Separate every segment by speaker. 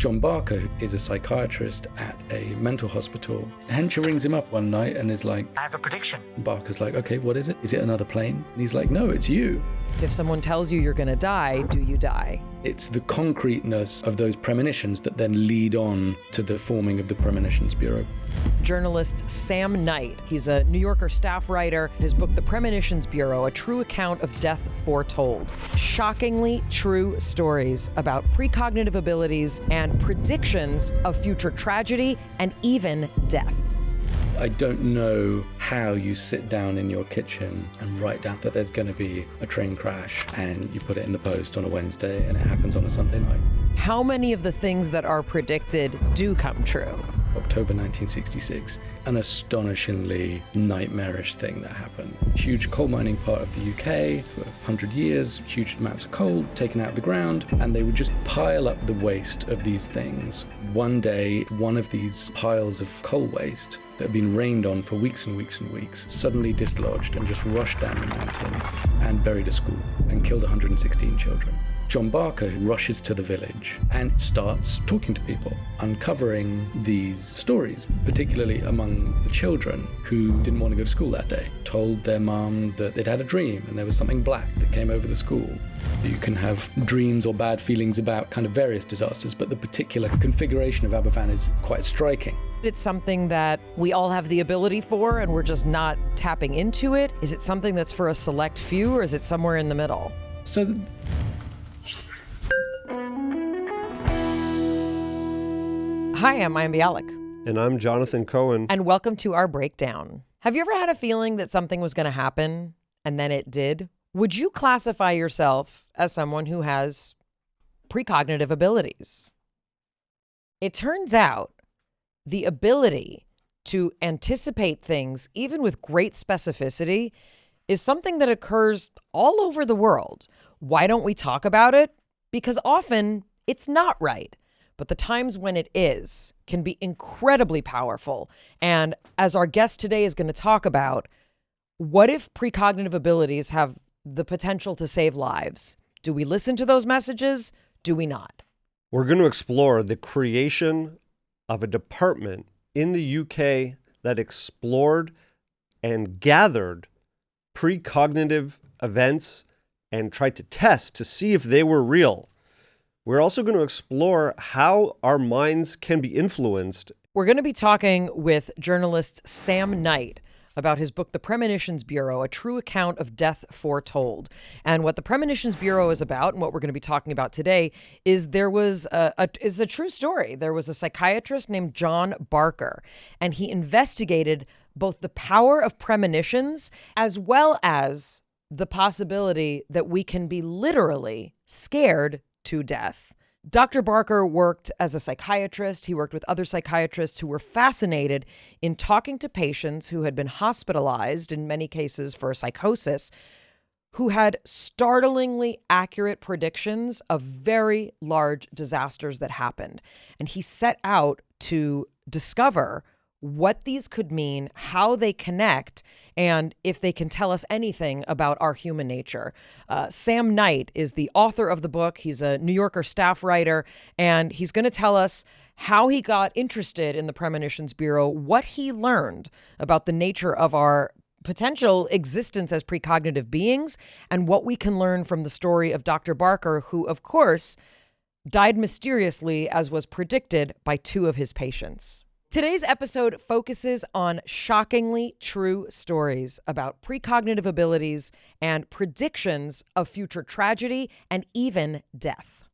Speaker 1: John Barker is a psychiatrist at a mental hospital. Henshaw rings him up one night and is like,
Speaker 2: I have a prediction.
Speaker 1: Barker's like, okay, what is it? Is it another plane? And he's like, no, it's you.
Speaker 3: If someone tells you you're going to die, do you die?
Speaker 1: It's the concreteness of those premonitions that then lead on to the forming of the Premonitions Bureau.
Speaker 3: Journalist Sam Knight, he's a New Yorker staff writer. His book, The Premonitions Bureau, a true account of death foretold. Shockingly true stories about precognitive abilities and predictions of future tragedy and even death.
Speaker 1: I don't know how you sit down in your kitchen and write down that there's going to be a train crash and you put it in the post on a Wednesday and it happens on a Sunday night.
Speaker 3: How many of the things that are predicted do come true?
Speaker 1: October 1966, an astonishingly nightmarish thing that happened. Huge coal mining part of the UK for 100 years, huge amounts of coal taken out of the ground, and they would just pile up the waste of these things. One day, one of these piles of coal waste that had been rained on for weeks and weeks and weeks suddenly dislodged and just rushed down the mountain and buried a school and killed 116 children. John Barker rushes to the village and starts talking to people, uncovering these stories, particularly among the children who didn't want to go to school that day, told their mum that they'd had a dream and there was something black that came over the school. You can have dreams or bad feelings about kind of various disasters, but the particular configuration of Aberfan is quite striking.
Speaker 3: It's something that we all have the ability for and we're just not tapping into it. Is it something that's for a select few or is it somewhere in the middle? Hi, I'm Mayim Bialik.
Speaker 4: And I'm Jonathan Cohen.
Speaker 3: And welcome to our breakdown. Have you ever had a feeling that something was going to happen and then it did? Would you classify yourself as someone who has precognitive abilities? It turns out the ability to anticipate things, even with great specificity, is something that occurs all over the world. Why don't we talk about it? Because often it's not right. But the times when it is can be incredibly powerful. And as our guest today is going to talk about, what if precognitive abilities have the potential to save lives? Do we listen to those messages? Do we not?
Speaker 4: We're going to explore the creation of a department in the UK that explored and gathered precognitive events and tried to test to see if they were real. We're also going to explore how our minds can be influenced.
Speaker 3: We're going to be talking with journalist Sam Knight about his book, The Premonitions Bureau, a true account of death foretold. And what the Premonitions Bureau is about, and what we're going to be talking about today, is it's a true story. There was a psychiatrist named John Barker, and he investigated both the power of premonitions as well as the possibility that we can be literally scared to death. Dr. Barker worked as a psychiatrist. He worked with other psychiatrists who were fascinated in talking to patients who had been hospitalized, in many cases for psychosis, who had startlingly accurate predictions of very large disasters that happened. And he set out to discover what these could mean, how they connect, and if they can tell us anything about our human nature. Sam Knight is the author of the book. He's a New Yorker staff writer, and he's going to tell us how he got interested in the Premonitions Bureau, what he learned about the nature of our potential existence as precognitive beings, and what we can learn from the story of Dr. Barker, who, of course, died mysteriously, as was predicted by two of his patients. Today's episode focuses on shockingly true stories about precognitive abilities and predictions of future tragedy and even death.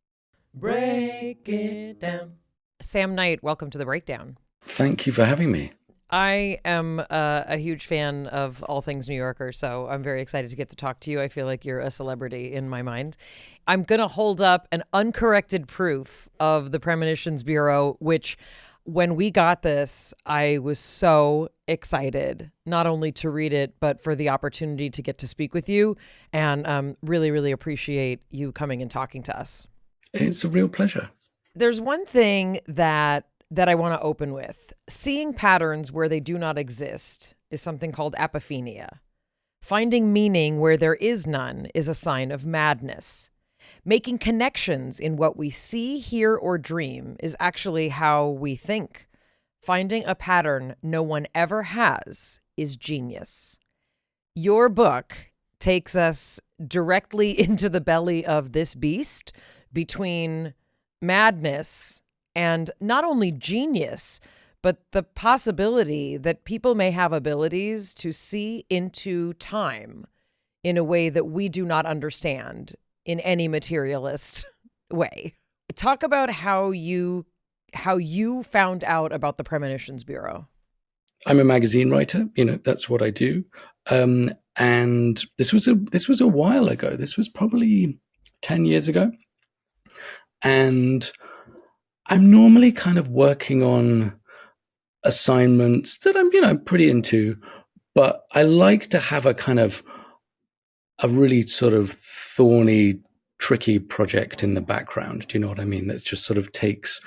Speaker 2: Break it down.
Speaker 3: Sam Knight, welcome to The Breakdown.
Speaker 1: Thank you for having me.
Speaker 3: I am a huge fan of all things New Yorker, so I'm very excited to get to talk to you. I feel like you're a celebrity in my mind. I'm going to hold up an uncorrected proof of the Premonitions Bureau, which, when we got this, I was so excited, not only to read it, but for the opportunity to get to speak with you, and really, really appreciate you coming and talking to us.
Speaker 1: It's a real pleasure.
Speaker 3: There's one thing that I want to open with. Seeing patterns where they do not exist is something called apophenia. Finding meaning where there is none is a sign of madness. Making connections in what we see, hear, or dream is actually how we think. Finding a pattern no one ever has is genius. Your book takes us directly into the belly of this beast between madness and not only genius, but the possibility that people may have abilities to see into time in a way that we do not understand in any materialist way. Talk about how you found out about the Premonitions Bureau.
Speaker 1: I'm a magazine writer. That's what I do. And this was a while ago. This was probably 10 years ago. And I'm normally kind of working on assignments that I'm pretty into, but I like to have a kind of a really sort of thorny, tricky project in the background. Do you know what I mean? That just sort of takes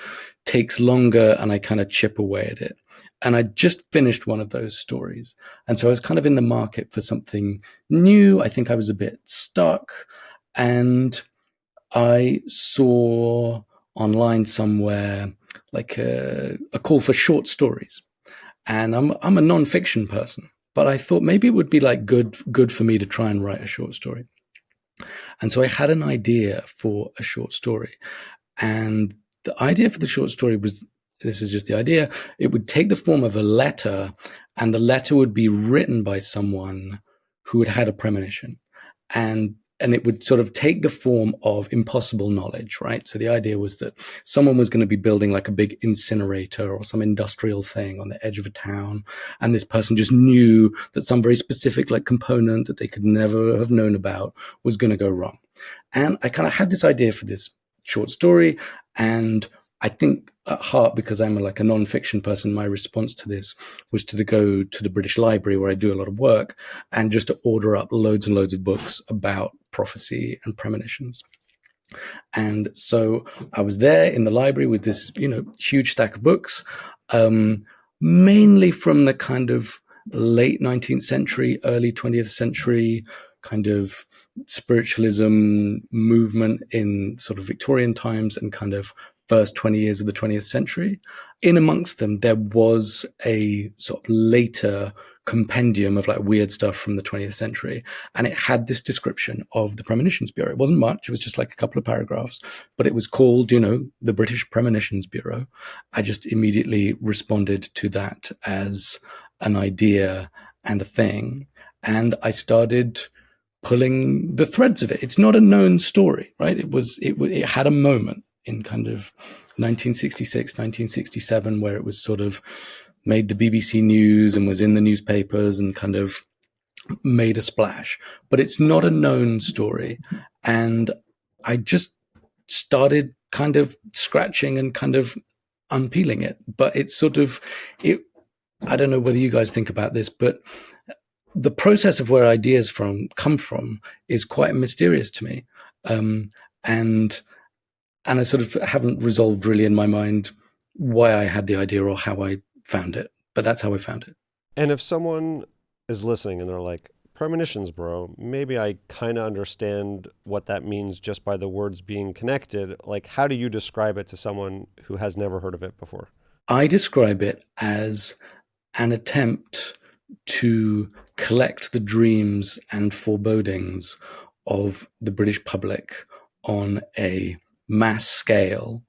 Speaker 1: longer, and I kind of chip away at it. And I just finished one of those stories. And so I was kind of in the market for something new. I think I was a bit stuck. And I saw online somewhere like a call for short stories. And I'm a nonfiction person, but I thought maybe it would be like good for me to try and write a short story. And so I had an idea for a short story. And the idea for the short story was, this is just the idea, it would take the form of a letter, and the letter would be written by someone who had had a premonition. And it would sort of take the form of impossible knowledge, right? So the idea was that someone was going to be building like a big incinerator or some industrial thing on the edge of a town. And this person just knew that some very specific like component that they could never have known about was going to go wrong. And I kind of had this idea for this short story. And I think at heart, because I'm like a nonfiction person, my response to this was to go to the British Library, where I do a lot of work, and just to order up loads and loads of books about prophecy and premonitions. And so I was there in the library with this, huge stack of books, mainly from the kind of late 19th century, early 20th century kind of spiritualism movement in sort of Victorian times and kind of first 20 years of the 20th century. In amongst them, there was a sort of later compendium of like weird stuff from the 20th century. And it had this description of the Premonitions Bureau. It wasn't much. It was just like a couple of paragraphs, but it was called, the British Premonitions Bureau. I just immediately responded to that as an idea and a thing. And I started pulling the threads of it. It's not a known story, right? It had a moment in kind of 1966, 1967, where it was sort of made the BBC News and was in the newspapers and kind of made a splash. But it's not a known story. And I just started kind of scratching and kind of unpeeling it. But it's sort of, I don't know whether you guys think about this, but the process of where ideas come from is quite mysterious to me. And I sort of haven't resolved really in my mind why I had the idea or how I found it, but that's how I found it.
Speaker 4: And if someone is listening and they're like, premonitions, bro, maybe I kind of understand what that means just by the words being connected. Like, how do you describe it to someone who has never heard of it before?
Speaker 1: I describe it as an attempt to collect the dreams and forebodings of the British public on a mass scale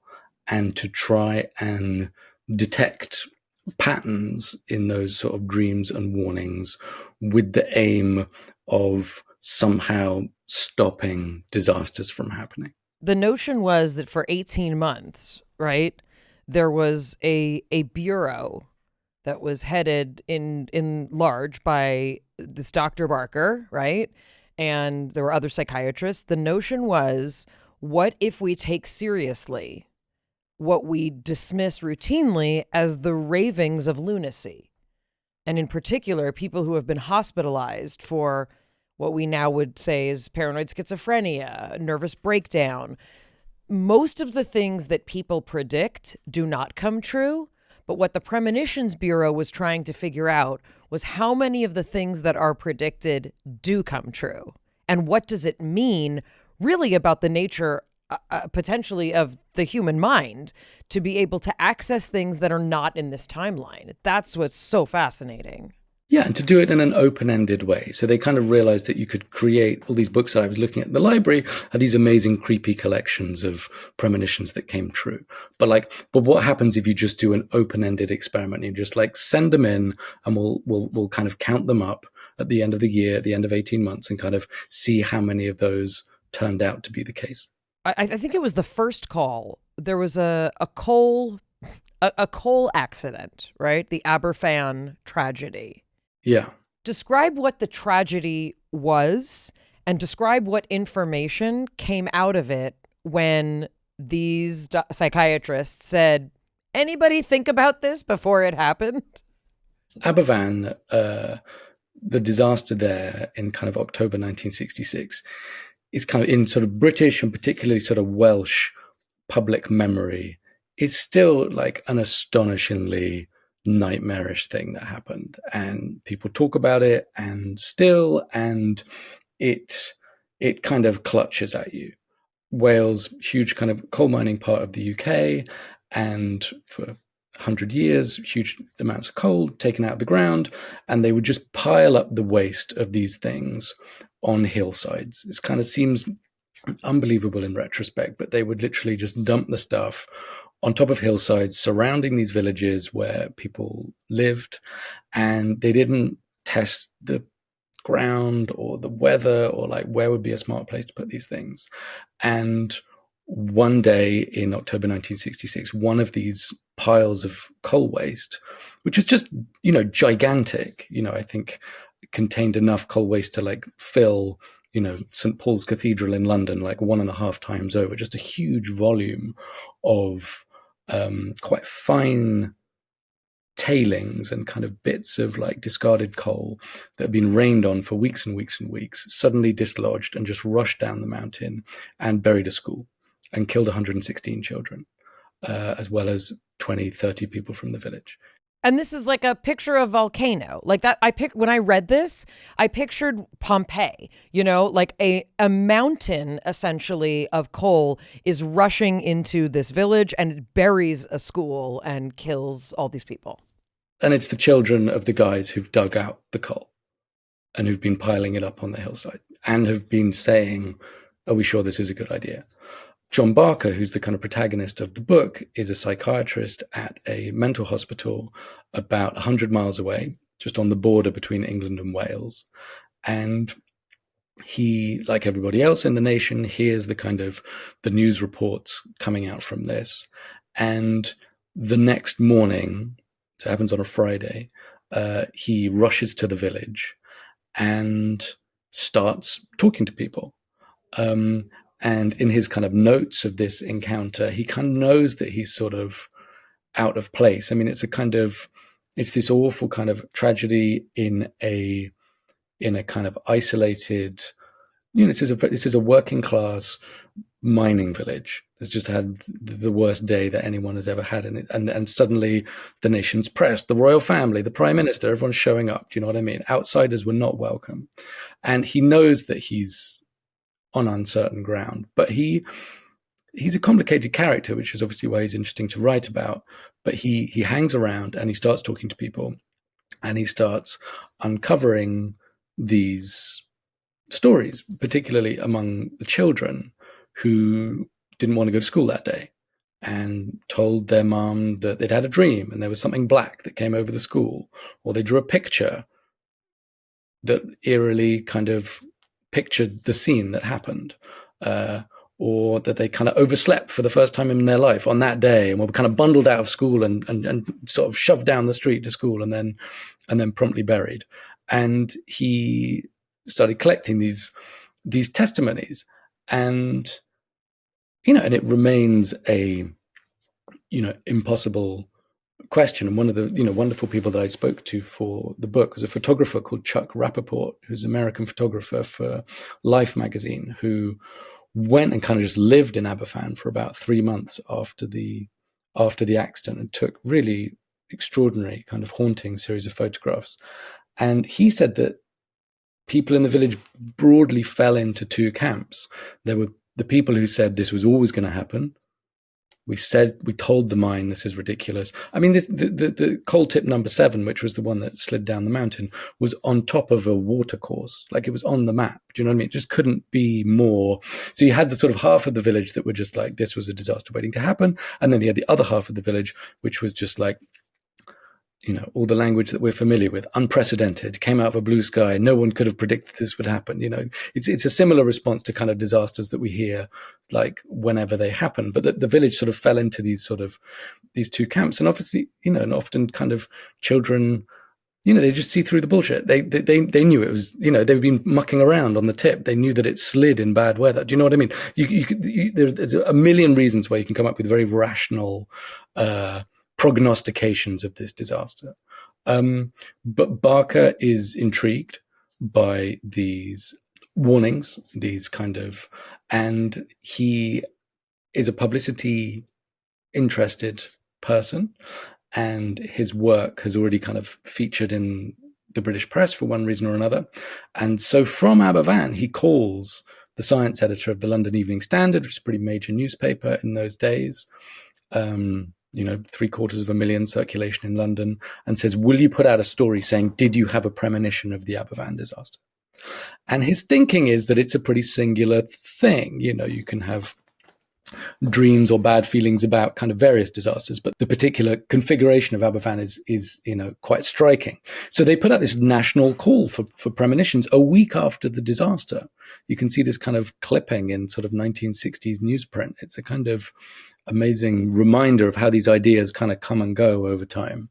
Speaker 1: and to try and detect patterns in those sort of dreams and warnings with the aim of somehow stopping disasters from happening.
Speaker 3: The notion was that for 18 months, right, there was a bureau that was headed in large by this Dr. Barker, right? And there were other psychiatrists. The notion was, what if we take seriously what we dismiss routinely as the ravings of lunacy? And in particular, people who have been hospitalized for what we now would say is paranoid schizophrenia, nervous breakdown. Most of the things that people predict do not come true. But what the Premonitions Bureau was trying to figure out was how many of the things that are predicted do come true. And what does it mean really about the nature potentially of the human mind to be able to access things that are not in this timeline. That's what's so fascinating.
Speaker 1: Yeah, and to do it in an open-ended way. So they kind of realized that you could create all these books that I was looking at in the library are these amazing, creepy collections of premonitions that came true. But what happens if you just do an open-ended experiment? You just send them in, and we'll kind of count them up at the end of the year, at the end of 18 months, and kind of see how many of those turned out to be the case.
Speaker 3: I think it was the first call. There was a coal accident, right? The Aberfan tragedy.
Speaker 1: Yeah.
Speaker 3: Describe what the tragedy was and describe what information came out of it when these psychiatrists said, anybody think about this before it happened?
Speaker 1: Aberfan, the disaster there in kind of October 1966 is kind of in sort of British and particularly sort of Welsh public memory is still like an astonishingly nightmarish thing that happened, and people talk about it and it kind of clutches at you. Wales, huge kind of coal mining part of the UK, and for 100 years, huge amounts of coal taken out of the ground, and they would just pile up the waste of these things on hillsides. It kind of seems unbelievable in retrospect, but they would literally just dump the stuff on top of hillsides surrounding these villages where people lived, and they didn't test the ground or the weather or where would be a smart place to put these things. And one day in October 1966, one of these piles of coal waste, which is just, gigantic, I think contained enough coal waste to fill, St. Paul's Cathedral in London, 1.5 times over, just a huge volume of quite fine tailings and kind of bits of discarded coal that have been rained on for weeks and weeks and weeks, suddenly dislodged and just rushed down the mountain and buried a school and killed 116 children, as well as 20, 30 people from the village.
Speaker 3: And this is like a picture of volcano. When I read this, I pictured Pompeii, like a mountain essentially of coal is rushing into this village and it buries a school and kills all these people.
Speaker 1: And it's the children of the guys who've dug out the coal and who've been piling it up on the hillside and have been saying, are we sure this is a good idea? John Barker, who's the kind of protagonist of the book, is a psychiatrist at a mental hospital about 100 miles away, just on the border between England and Wales. And he, like everybody else in the nation, hears the news reports coming out from this. And the next morning, so it happens on a Friday, he rushes to the village and starts talking to people. And in his kind of notes of this encounter, he kind of knows that he's sort of out of place. I mean, it's this awful kind of tragedy in a kind of isolated, this is a working class mining village that's just had the worst day that anyone has ever had in it. And suddenly the nation's press, the royal family, the prime minister, everyone's showing up. Do you know what I mean? Outsiders were not welcome. And he knows that he's on uncertain ground, but he's a complicated character, which is obviously why he's interesting to write about. But he hangs around and he starts talking to people and he starts uncovering these stories, particularly among the children who didn't want to go to school that day and told their mom that they'd had a dream and there was something black that came over the school, or they drew a picture that eerily kind of pictured the scene that happened, or that they kind of overslept for the first time in their life on that day and were kind of bundled out of school and sort of shoved down the street to school and then promptly buried. And he started collecting these testimonies, and and it remains a impossible question. And one of the wonderful people that I spoke to for the book was a photographer called Chuck Rappaport, who's an American photographer for Life magazine, who went and kind of just lived in Aberfan for about 3 months after the accident and took really extraordinary kind of haunting series of photographs. And he said that people in the village broadly fell into two camps. There were the people who said this was always going to happen. We told the mine this is ridiculous. I mean, the coal tip number 7, which was the one that slid down the mountain, was on top of a water course. Like, it was on the map. Do you know what I mean? It just couldn't be more. So you had the sort of half of the village that were just like, this was a disaster waiting to happen. And then you had the other half of the village, which was just like, you know, all the language that we're familiar with, unprecedented, came out of a blue sky. No one could have predicted this would happen. You know, it's a similar response to kind of disasters that we hear, like, whenever they happen. But the village sort of fell into these two camps. And obviously, you know, and often kind of children, you know, they just see through the bullshit. They knew it was, you know, they've been mucking around on the tip. They knew that it slid in bad weather. Do you know what I mean? There's a million reasons why you can come up with very rational, prognostications of this disaster. But Barker is intrigued by these warnings, and he is a publicity interested person, and his work has already kind of featured in the British press for one reason or another. And so from Aberfan, he calls the science editor of the London Evening Standard, which is a pretty major newspaper in those days, you know, 750,000 circulation in London, and says, will you put out a story saying, did you have a premonition of the Aberfan disaster? And his thinking is that it's a pretty singular thing. You know, you can have dreams or bad feelings about kind of various disasters, but the particular configuration of Aberfan is, you know, quite striking. So they put out this national call for premonitions a week after the disaster. You can see this kind of clipping in sort of 1960s newsprint. It's a kind of amazing reminder of how these ideas kind of come and go over time.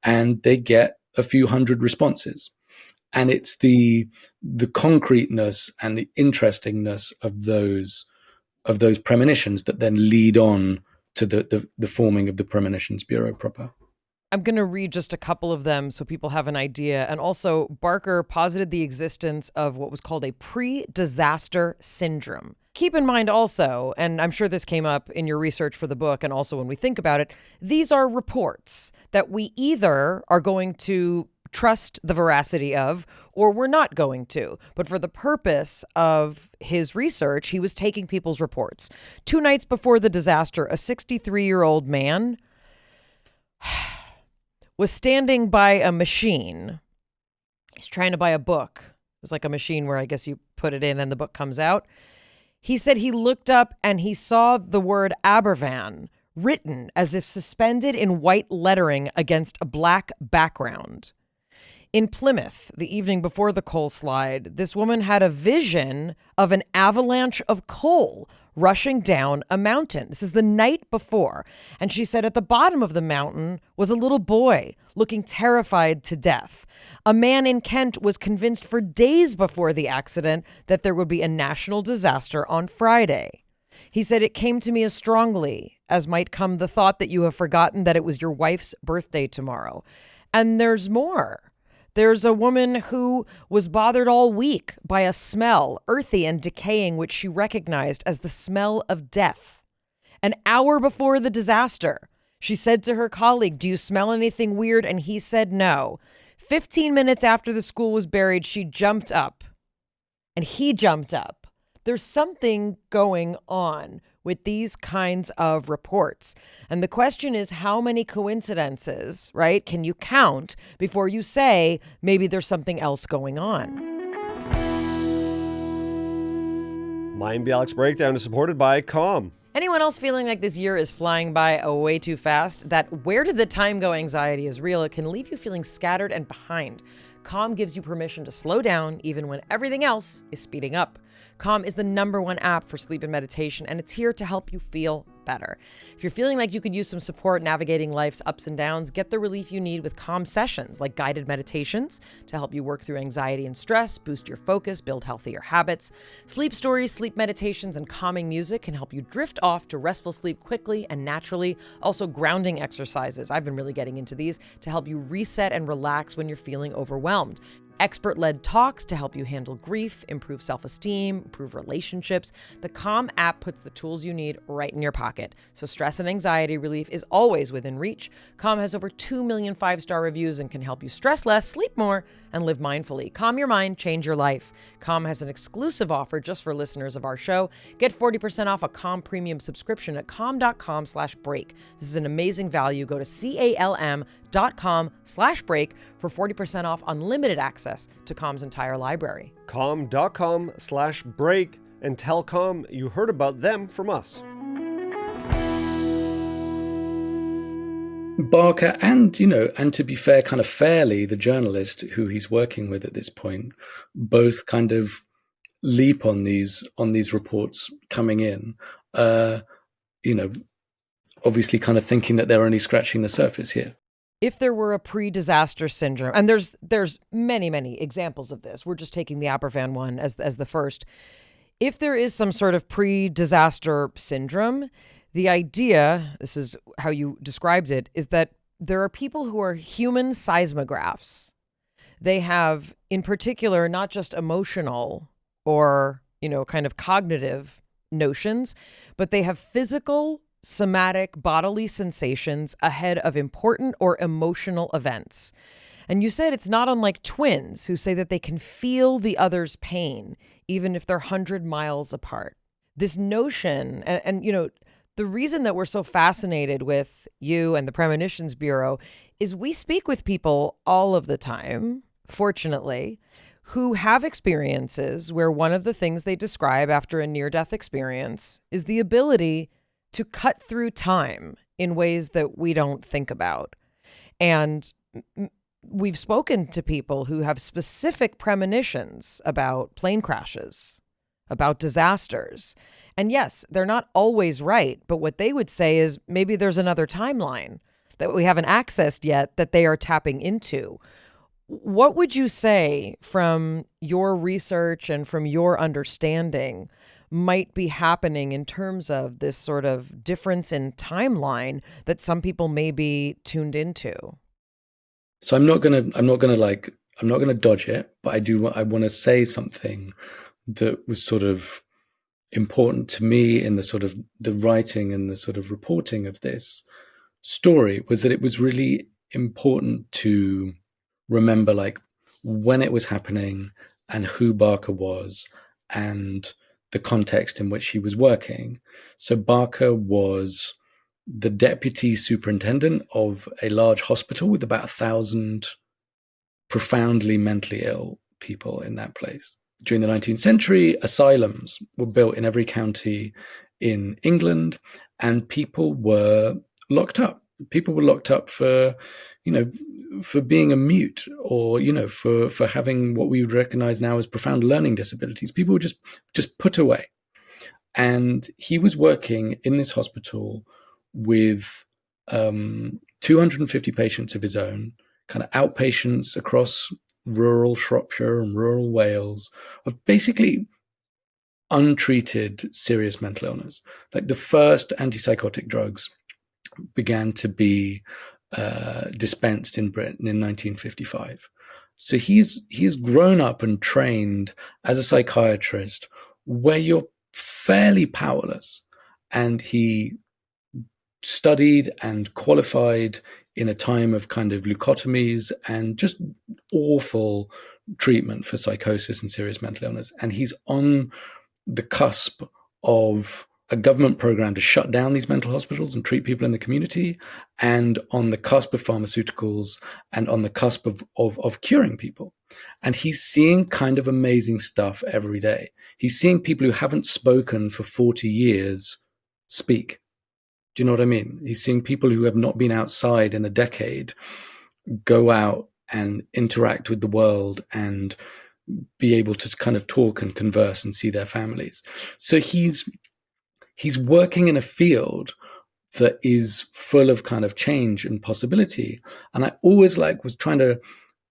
Speaker 1: And they get a few hundred responses. And it's the concreteness and the interestingness of those premonitions that then lead on to the forming of the Premonitions Bureau proper.
Speaker 3: I'm going to read just a couple of them so people have an idea. And also, Barker posited the existence of what was called a pre-disaster syndrome. Keep in mind also, and I'm sure this came up in your research for the book and also when we think about it, these are reports that we either are going to trust the veracity of, or we're not going to. But for the purpose of his research, he was taking people's reports. 2 nights before the disaster, a 63-year-old man was standing by a machine. He's trying to buy a book. It was like a machine where I guess you put it in and the book comes out. He said he looked up and he saw the word Aberfan written as if suspended in white lettering against a black background. In Plymouth, the evening before the coal slide, this woman had a vision of an avalanche of coal rushing down a mountain. This is the night before. And she said at the bottom of the mountain was a little boy looking terrified to death. A man in Kent was convinced for days before the accident that there would be a national disaster on Friday. He said, it came to me as strongly as might come the thought that you have forgotten that it was your wife's birthday tomorrow. And there's more. There's a woman who was bothered all week by a smell, earthy and decaying, which she recognized as the smell of death. An hour before the disaster, she said to her colleague, do you smell anything weird? And he said no. 15 minutes after the school was buried, she jumped up. And he jumped up. There's something going on with these kinds of reports. And the question is, how many coincidences, right, can you count before you say maybe there's something else going on?
Speaker 4: Mayim Bialik's Breakdown is supported by Calm.
Speaker 3: Anyone else feeling like this year is flying by way too fast? That where did the time go anxiety is real. It can leave you feeling scattered and behind. Calm gives you permission to slow down even when everything else is speeding up. Calm is the #1 app for sleep and meditation, and it's here to help you feel better. If you're feeling like you could use some support navigating life's ups and downs, get the relief you need with Calm sessions like guided meditations to help you work through anxiety and stress, boost your focus, build healthier habits. Sleep stories, sleep meditations, and calming music can help you drift off to restful sleep quickly and naturally. Also, grounding exercises. I've been really getting into these to help you reset and relax when you're feeling overwhelmed. expert-led talks to help you handle grief, improve self-esteem, improve relationships. The Calm app puts the tools you need right in your pocket. So stress and anxiety relief is always within reach. Calm has over 2 million 5-star reviews and can help you stress less, sleep more, and live mindfully. Calm your mind, change your life. Calm has an exclusive offer just for listeners of our show. Get 40% off a Calm premium subscription at calm.com/break. This is an amazing value. Go to calm.com/break for 40% off unlimited access to Calm's entire library.
Speaker 4: Calm.com/break, and tell Calm you heard about them from us.
Speaker 1: Barker and to be fair, kind of fairly, the journalist who he's working with at this point, both kind of leap on these reports coming in, obviously kind of thinking that they're only scratching the surface here.
Speaker 3: If there were a pre-disaster syndrome, and there's many, many examples of this, we're just taking the Aberfan one as the first. If there is some sort of pre-disaster syndrome, the idea, this is how you described it, is that there are people who are human seismographs. They have, in particular, not just emotional or, kind of cognitive notions, but they have physical, somatic, bodily sensations ahead of important or emotional events. And you said it's not unlike twins who say that they can feel the other's pain, even if they're 100 miles apart. This notion, and the reason that we're so fascinated with you and the Premonitions Bureau is we speak with people all of the time, fortunately, who have experiences where one of the things they describe after a near-death experience is the ability to cut through time in ways that we don't think about. And we've spoken to people who have specific premonitions about plane crashes, about disasters. And yes, they're not always right, but what they would say is maybe there's another timeline that we haven't accessed yet that they are tapping into. What would you say from your research and from your understanding might be happening in terms of this sort of difference in timeline that some people may be tuned into?
Speaker 1: So I'm not gonna dodge it, but I want to say something that was sort of important to me in the sort of the writing and the sort of reporting of this story, was that it was really important to remember when it was happening and who Barker was and the context in which he was working. So Barker was the deputy superintendent of a large hospital with about 1,000 profoundly mentally ill people in that place. During the 19th century, asylums were built in every county in England, and people were locked up. People were locked up for being a mute, or, for having what we would recognize now as profound learning disabilities. People were just put away. And he was working in this hospital with 250 patients of his own, kind of outpatients across rural Shropshire and rural Wales, of basically untreated serious mental illness. Like the first antipsychotic drugs began to be dispensed in Britain in 1955. So he's grown up and trained as a psychiatrist where you're fairly powerless. And he studied and qualified in a time of kind of leucotomies and just awful treatment for psychosis and serious mental illness. And he's on the cusp of a government program to shut down these mental hospitals and treat people in the community, and on the cusp of pharmaceuticals, and on the cusp of curing people. And he's seeing kind of amazing stuff every day. He's seeing people who haven't spoken for 40 years speak. Do you know what I mean? He's seeing people who have not been outside in a decade go out and interact with the world and be able to kind of talk and converse and see their families. So he's working in a field that is full of kind of change and possibility. And I always was trying to,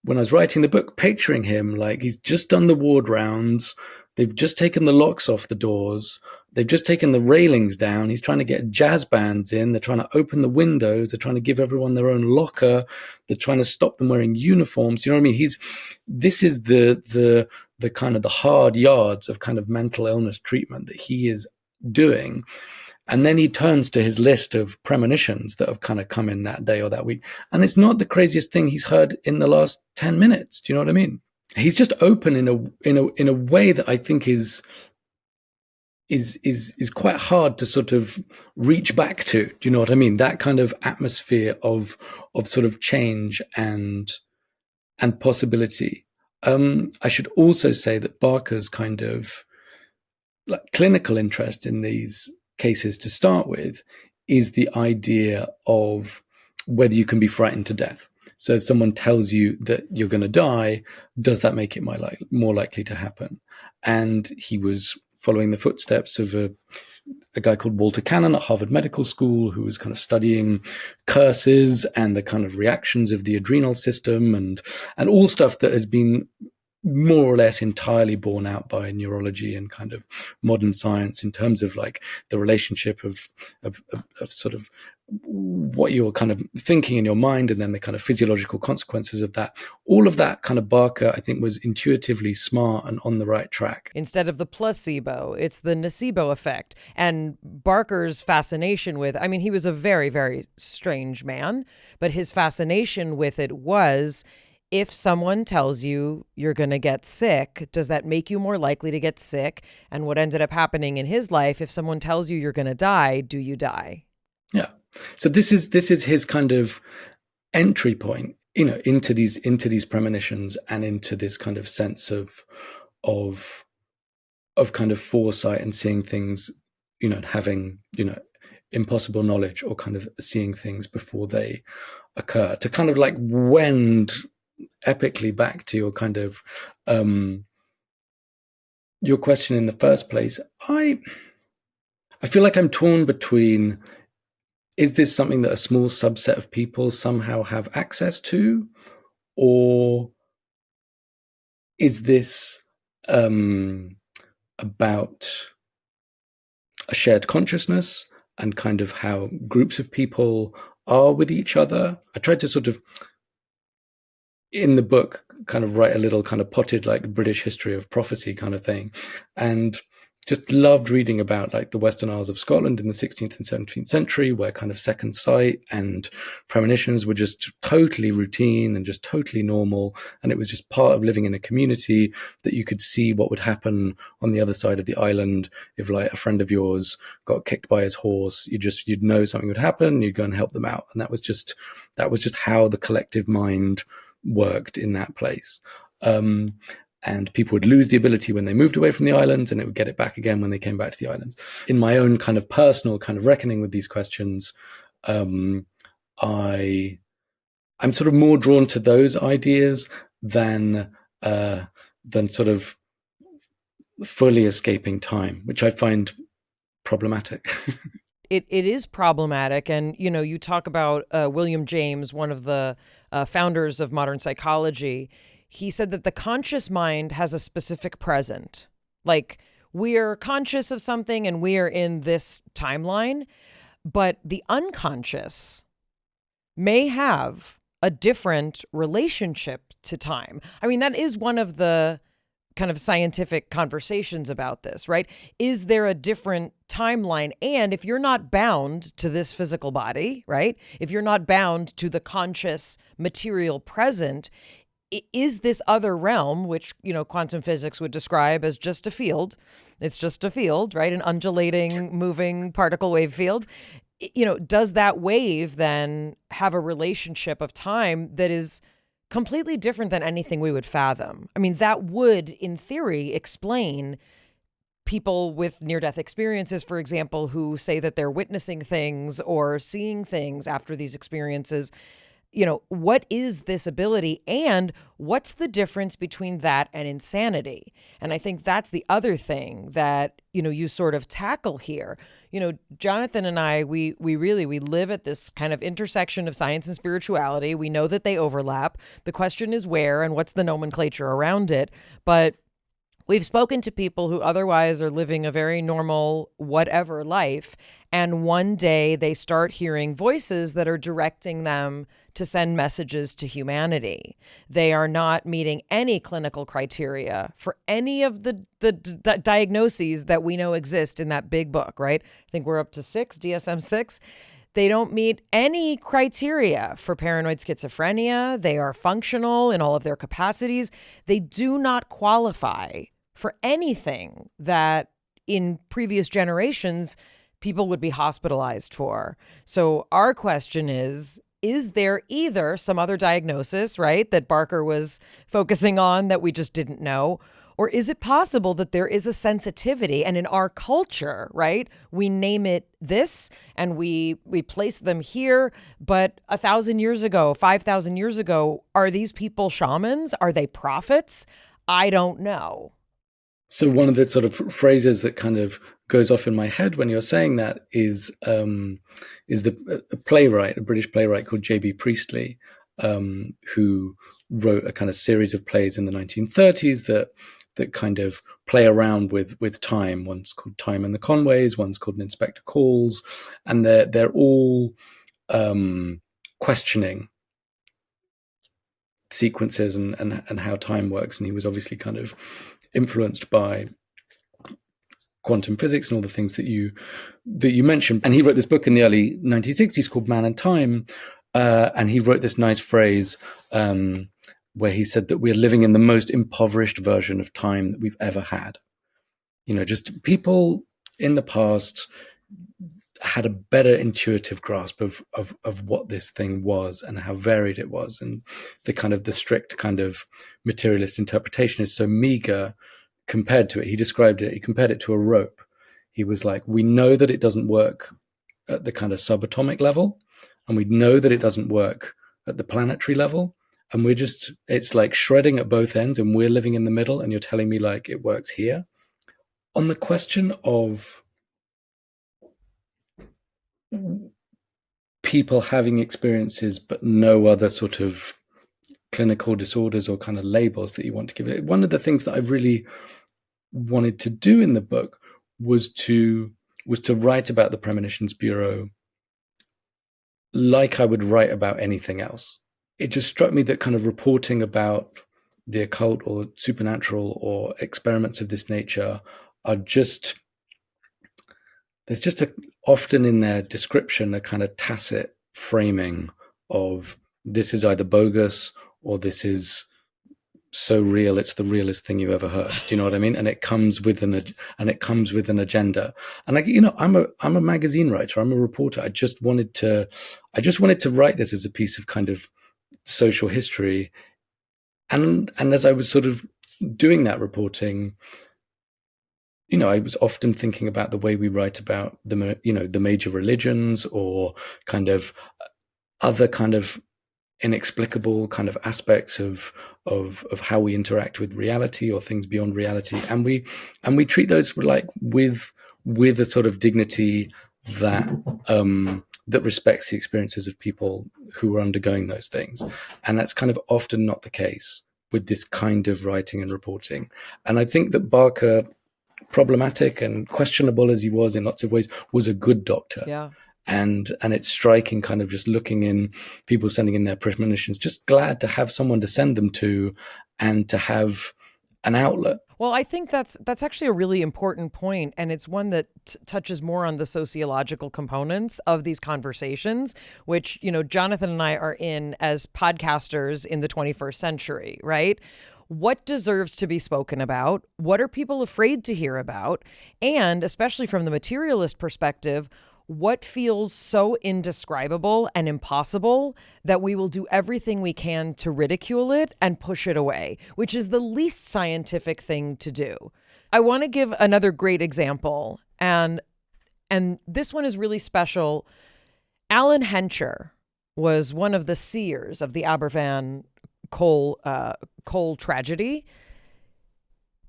Speaker 1: when I was writing the book, picturing him like he's just done the ward rounds. They've just taken the locks off the doors. They've just taken the railings down. He's trying to get jazz bands in. They're trying to open the windows. They're trying to give everyone their own locker. They're trying to stop them wearing uniforms. You know what I mean? This is the kind of the hard yards of kind of mental illness treatment that he is doing. And then he turns to his list of premonitions that have kind of come in that day or that week. And it's not the craziest thing he's heard in the last 10 minutes. Do you know what I mean? He's just open in a way that I think is quite hard to sort of reach back to. Do you know what I mean? That kind of atmosphere of sort of change and possibility. I should also say that Barker's kind of like clinical interest in these cases to start with is the idea of whether you can be frightened to death. So if someone tells you that you're going to die, does that make it more likely to happen? And he was following the footsteps of a guy called Walter Cannon at Harvard Medical School, who was kind of studying curses and the kind of reactions of the adrenal system and all stuff that has been more or less entirely borne out by neurology and kind of modern science in terms of like the relationship of sort of what you're kind of thinking in your mind and then the kind of physiological consequences of that. All of that kind of Barker, I think, was intuitively smart and on the right track.
Speaker 3: Instead of the placebo, it's the nocebo effect. And Barker's fascination with, I mean, he was a very, very strange man, but his fascination with it was, if someone tells you you're going to get sick, does that make you more likely to get sick? And what ended up happening in his life, if someone tells you you're going to die, do you die?
Speaker 1: Yeah. So this is his kind of entry point, you know, into these premonitions and into this kind of sense of kind of foresight and seeing things, you know, having, you know, impossible knowledge or kind of seeing things before they occur, to kind of like wend epically back to your kind of your question in the first place. I feel like I'm torn between, is this something that a small subset of people somehow have access to, or is this about a shared consciousness and kind of how groups of people are with each other? I tried to sort of, in the book, kind of write a little kind of potted like British history of prophecy kind of thing, and just loved reading about like the Western Isles of Scotland in the 16th and 17th century, where kind of second sight and premonitions were just totally routine and just totally normal. And it was just part of living in a community that you could see what would happen on the other side of the island. If like a friend of yours got kicked by his horse, you'd know something would happen, you'd go and help them out. And that was just how the collective mind worked in that place. And people would lose the ability when they moved away from the islands, and it would get it back again when they came back to the islands. In my own kind of personal kind of reckoning with these questions, I'm sort of more drawn to those ideas than sort of fully escaping time, which I find problematic.
Speaker 3: It is problematic. And, you know, you talk about William James, one of the founders of modern psychology. He said that the conscious mind has a specific present. Like, we're conscious of something and we are in this timeline, but the unconscious may have a different relationship to time. I mean, that is one of the kind of scientific conversations about this, right? Is there a different timeline? And if you're not bound to this physical body, right? If you're not bound to the conscious material present, is this other realm, which, you know, quantum physics would describe as just a field, it's just a field, right? An undulating, moving particle wave field. You know, does that wave then have a relationship of time that is completely different than anything we would fathom? I mean, that would, in theory, explain people with near-death experiences, for example, who say that they're witnessing things or seeing things after these experiences. You know, what is this ability, and what's the difference between that and insanity? And I think that's the other thing that, you know, you sort of tackle here. You know, Jonathan and I, we live at this kind of intersection of science and spirituality. We know that they overlap. The question is where and what's the nomenclature around it. But We've spoken to people who otherwise are living a very normal, whatever life, and one day they start hearing voices that are directing them to send messages to humanity. They are not meeting any clinical criteria for any of the diagnoses that we know exist in that big book, right? I think we're up to 6, DSM-6. They don't meet any criteria for paranoid schizophrenia. They are functional in all of their capacities. They do not qualify for anything that in previous generations people would be hospitalized for. So our question is there either some other diagnosis, right, that Barker was focusing on that we just didn't know? Or is it possible that there is a sensitivity, and in our culture, right, we name it this and we place them here, but 1,000 years ago, 5,000 years ago, are these people shamans? Are they prophets? I don't know.
Speaker 1: So one of the sort of phrases that kind of goes off in my head when you're saying that is a playwright, a British playwright called J.B. Priestley, who wrote a kind of series of plays in the 1930s that kind of play around with time. One's called Time and the Conways, one's called An Inspector Calls, and they're all questioning sequences and how time works. And he was obviously kind of influenced by quantum physics and all the things that you mentioned. And he wrote this book in the early 1960s called Man and Time, and he wrote this nice phrase where he said that we're living in the most impoverished version of time that we've ever had. You know, just people in the past had a better intuitive grasp of what this thing was and how varied it was. And the strict kind of materialist interpretation is so meager compared to it. He compared it to a rope. He was like, we know that it doesn't work at the kind of subatomic level, and we know that it doesn't work at the planetary level. And it's like shredding at both ends, and we're living in the middle, and you're telling me like it works here. On the question of people having experiences but no other sort of clinical disorders or kind of labels that you want to give it, one of the things that I've really wanted to do in the book was to write about the Premonitions Bureau like I would write about anything else. It just struck me that kind of reporting about the occult or supernatural or experiments of this nature are just, there's just often in their description a kind of tacit framing of this is either bogus or this is so real it's the realest thing you've ever heard. Do you know what I mean? And it comes with an agenda. And I'm a magazine writer. I'm a reporter. I just wanted to write this as a piece of kind of social history. And as I was sort of doing that reporting, I was often thinking about the way we write about the major religions or kind of other kind of inexplicable kind of aspects of how we interact with reality or things beyond reality, and we treat those like with a sort of dignity that that respects the experiences of people who are undergoing those things, and that's kind of often not the case with this kind of writing and reporting. And I think that Barker, problematic and questionable as he was in lots of ways, was a good doctor.
Speaker 3: Yeah.
Speaker 1: And it's striking kind of just looking in people sending in their premonitions, just glad to have someone to send them to and to have an outlet.
Speaker 3: Well, I think that's actually a really important point, and it's one that touches more on the sociological components of these conversations, which, Jonathan and I are in as podcasters in the 21st century, right? What deserves to be spoken about? What are people afraid to hear about? And especially from the materialist perspective, what feels so indescribable and impossible that we will do everything we can to ridicule it and push it away, which is the least scientific thing to do. I want to give another great example, and this one is really special. Alan Hencher was one of the seers of the Aberfan coal tragedy.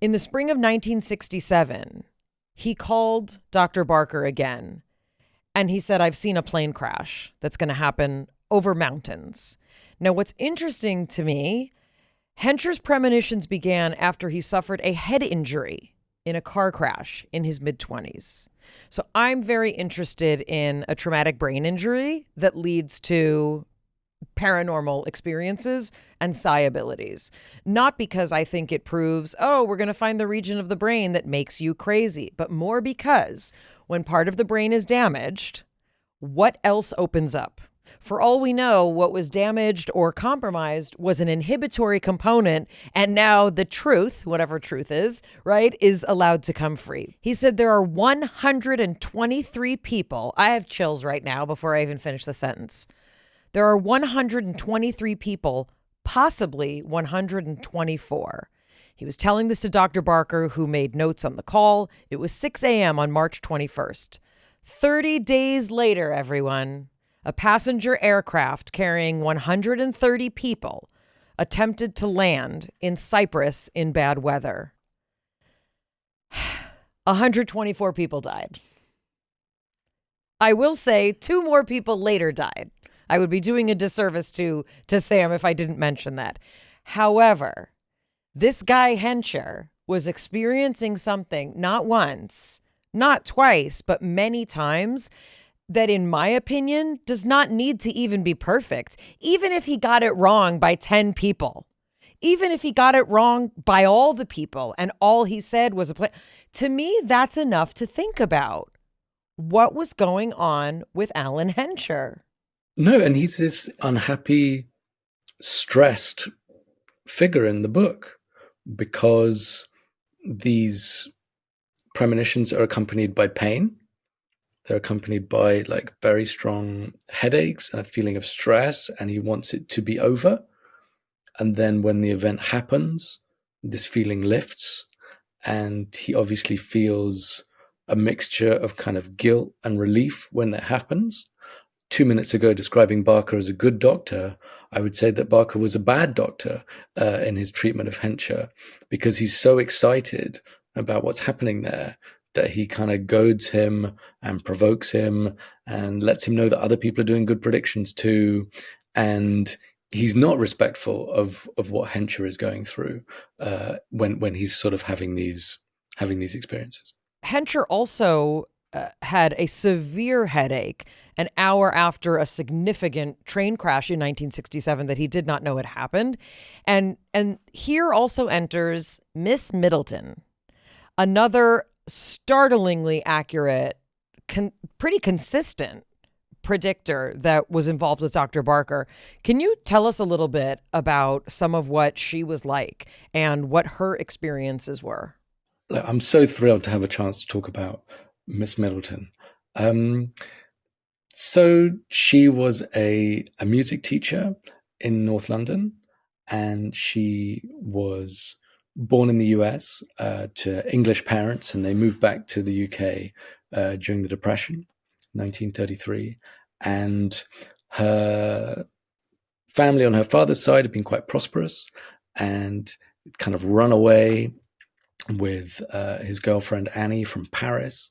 Speaker 3: In the spring of 1967, he called Dr. Barker again. And he said, I've seen a plane crash that's going to happen over mountains. Now, what's interesting to me, Hencher's premonitions began after he suffered a head injury in a car crash in his mid-20s. So I'm very interested in a traumatic brain injury that leads to paranormal experiences and psi abilities. Not because I think it proves, oh, we're going to find the region of the brain that makes you crazy, but more because when part of the brain is damaged, what else opens up? For all we know, what was damaged or compromised was an inhibitory component, and now the truth, whatever truth is, right, is allowed to come free. He said there are 123 people. I have chills right now before I even finish the sentence. There are 123 people, possibly 124. He was telling this to Dr. Barker, who made notes on the call. It was 6 a.m. on March 21st. 30 days later, everyone, a passenger aircraft carrying 130 people attempted to land in Cyprus in bad weather. 124 people died. I will say 2 more people later died. I would be doing a disservice to Sam if I didn't mention that. However, this guy Hencher was experiencing something not once, not twice, but many times that, in my opinion, does not need to even be perfect. Even if he got it wrong by 10 people, even if he got it wrong by all the people and all he said was a plan, to me, that's enough to think about what was going on with Alan Hencher.
Speaker 1: No, and he's this unhappy, stressed figure in the book because these premonitions are accompanied by pain. They're accompanied by like very strong headaches and a feeling of stress, and he wants it to be over. And then when the event happens, this feeling lifts, and he obviously feels a mixture of kind of guilt and relief when that happens. 2 minutes ago, describing Barker as a good doctor, I would say that Barker was a bad doctor in his treatment of Hencher, because he's so excited about what's happening there that he kind of goads him and provokes him and lets him know that other people are doing good predictions too. And he's not respectful of what Hencher is going through when he's sort of having these experiences.
Speaker 3: Hencher also had a severe headache an hour after a significant train crash in 1967 that he did not know had happened. And here also enters Miss Middleton, another startlingly accurate, pretty consistent predictor that was involved with Dr. Barker. Can you tell us a little bit about some of what she was like and what her experiences were?
Speaker 1: I'm so thrilled to have a chance to talk about Miss Middleton. So she was a music teacher in North London, and she was born in the US to English parents, and they moved back to the UK during the Depression, 1933. And her family on her father's side had been quite prosperous and kind of run away with his girlfriend Annie from Paris,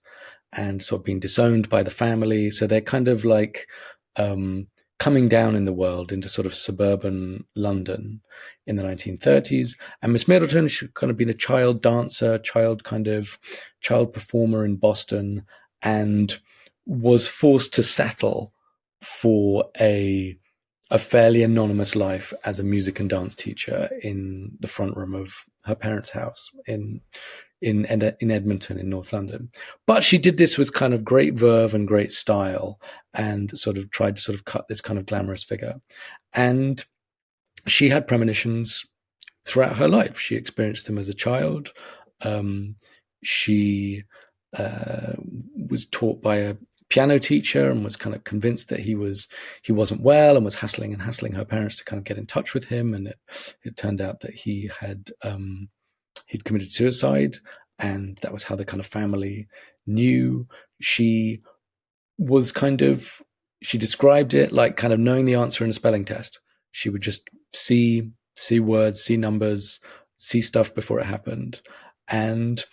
Speaker 1: and sort of being disowned by the family. So they're kind of like coming down in the world into sort of suburban London in the 1930s. And Miss Middleton, she'd kind of been a child dancer, child performer in Boston, and was forced to settle for a fairly anonymous life as a music and dance teacher in the front room of her parents' house in Edmonton in North London. But she did this with kind of great verve and great style, and sort of tried to sort of cut this kind of glamorous figure. And she had premonitions throughout her life. She experienced them as a child. She was taught by a piano teacher and was kind of convinced that he wasn't well, and was hassling her parents to kind of get in touch with him. And it turned out that he'd committed suicide, and that was how the kind of family knew. She described it like kind of knowing the answer in a spelling test. She would just see words, see numbers, see stuff before it happened. And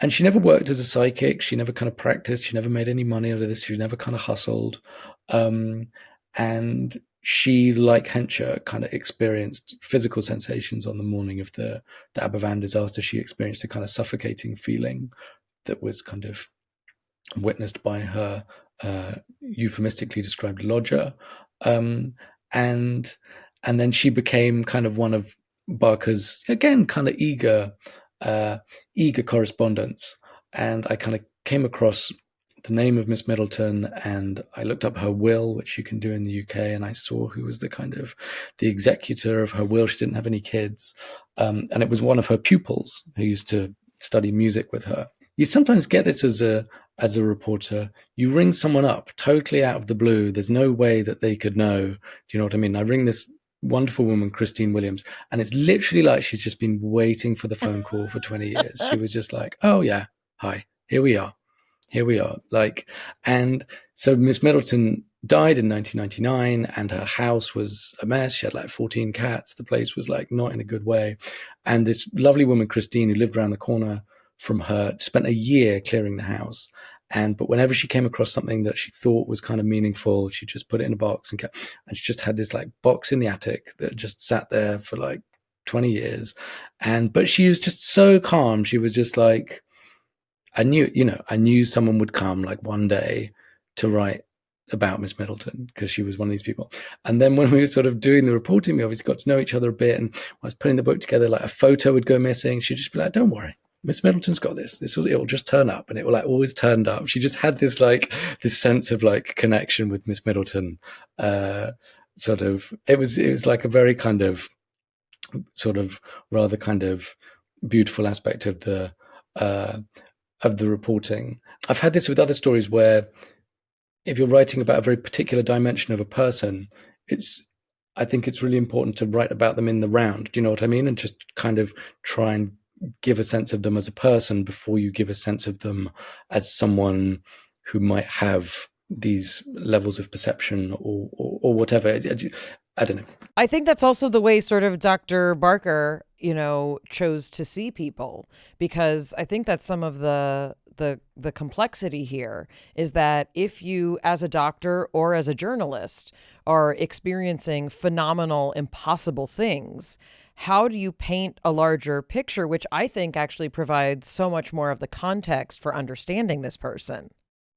Speaker 1: she never worked as a psychic. She never kind of practiced. She never made any money out of this. She never kind of hustled. And she, like Hensher, kind of experienced physical sensations on the morning of the Aberfan disaster. She experienced a kind of suffocating feeling that was kind of witnessed by her euphemistically described lodger. And then she became kind of one of Barker's, again, kind of eager correspondents. And I kind of came across the name of Miss Middleton, and I looked up her will, which you can do in the UK, and I saw who was the executor of her will. She didn't have any kids. And it was one of her pupils who used to study music with her. You sometimes get this as a reporter. You ring someone up totally out of the blue. There's no way that they could know. Do you know what I mean? I ring this wonderful woman, Christine Williams, and it's literally like she's just been waiting for the phone call for 20 years. She was just like, oh yeah, hi, here we are. Like, and so Miss Middleton died in 1999, and her house was a mess. She had like 14 cats. The place was like not in a good way. And this lovely woman, Christine, who lived around the corner from her, spent a year clearing the house. But whenever she came across something that she thought was kind of meaningful, she just put it in a box and she just had this like box in the attic that just sat there for like 20 years. But she was just so calm. She was just like, I knew someone would come like one day to write about Miss Middleton, because she was one of these people. And then when we were sort of doing the reporting, we obviously got to know each other a bit. And when I was putting the book together, like a photo would go missing. She'd just be like, don't worry, Miss Middleton's got this. It will just turn up, and it will like always turned up. She just had this sense of like connection with Miss Middleton. It was like a very kind of sort of rather kind of beautiful aspect of the reporting. I've had this with other stories where if you're writing about a very particular dimension of a person, I think it's really important to write about them in the round. Do you know what I mean? And just kind of try and give a sense of them as a person before you give a sense of them as someone who might have these levels of perception or whatever. I don't know.
Speaker 3: I think that's also the way sort of Dr. Barker, chose to see people, because I think that's some of the complexity here is that if you, as a doctor or as a journalist, are experiencing phenomenal, impossible things, how do you paint a larger picture, which I think actually provides so much more of the context for understanding this person?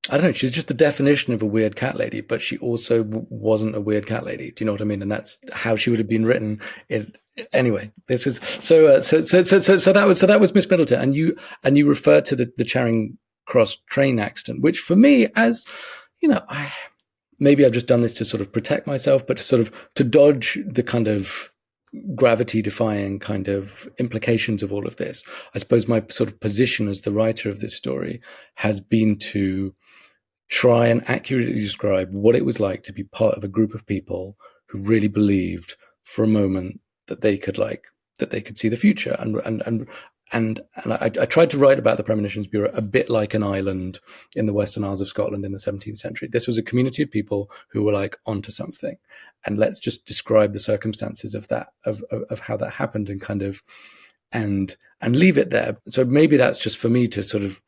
Speaker 1: I don't know. She's just the definition of a weird cat lady, but she also wasn't a weird cat lady. Do you know what I mean? And that's how she would have been written. Anyway, this is so that was Miss Middleton, and you refer to the Charing Cross train accident, which for me, as maybe I've just done this to sort of protect myself, but to dodge the kind of gravity defying kind of implications of all of this. I suppose my sort of position as the writer of this story has been to try and accurately describe what it was like to be part of a group of people who really believed for a moment that they could see the future. And I tried to write about the Premonitions Bureau a bit like an island in the Western Isles of Scotland in the 17th century. This was a community of people who were like onto something. And let's just describe the circumstances of that, of how that happened, and kind of, and leave it there. So maybe that's just for me to sort of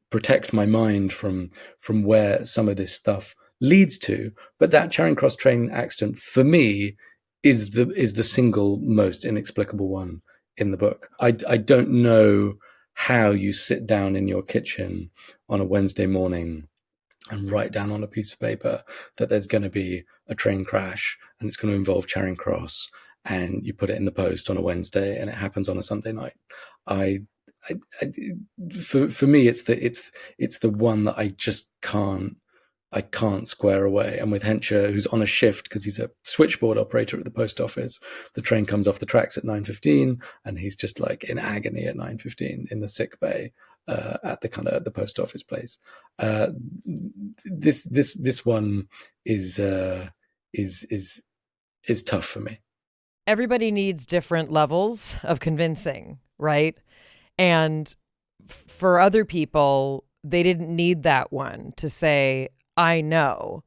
Speaker 1: protect my mind from where some of this stuff leads to. But that Charing Cross train accident for me is the single most inexplicable one in the book. I don't know how you sit down in your kitchen on a Wednesday morning and write down on a piece of paper that there's going to be a train crash and it's going to involve Charing Cross, and you put it in the post on a Wednesday and it happens on a Sunday night. For me, it's the one that I just can't square away. And with Hensher, who's on a shift because he's a switchboard operator at the post office, the train comes off the tracks at 9:15, and he's just like in agony at 9:15 in the sick bay at the post office place. This one is tough for me.
Speaker 3: Everybody needs different levels of convincing, right? And for other people, they didn't need that one to say, I know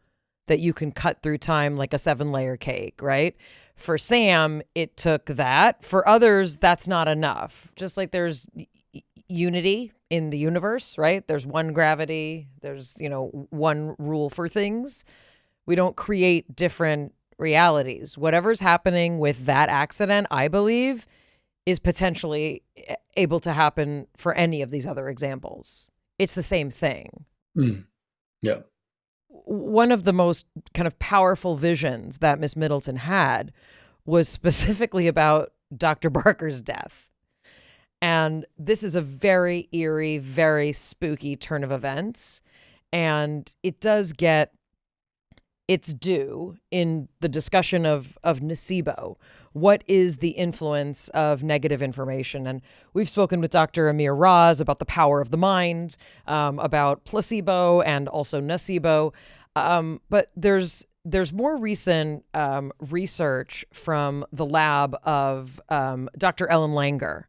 Speaker 3: that you can cut through time like a 7-layer cake, right? For Sam, it took that. For others, that's not enough. Just like there's unity in the universe, right? There's one gravity. There's, one rule for things. We don't create different realities. Whatever's happening with that accident, I believe, is potentially able to happen for any of these other examples. It's the same thing.
Speaker 1: Yeah.
Speaker 3: One of the most kind of powerful visions that Miss Middleton had was specifically about Dr. Barker's death. And this is a very eerie, very spooky turn of events. And it does get its due in the discussion of nocebo. What is the influence of negative information? And we've spoken with Dr. Amir Raz about the power of the mind, about placebo and also nocebo. But there's more recent research from the lab of Dr. Ellen Langer.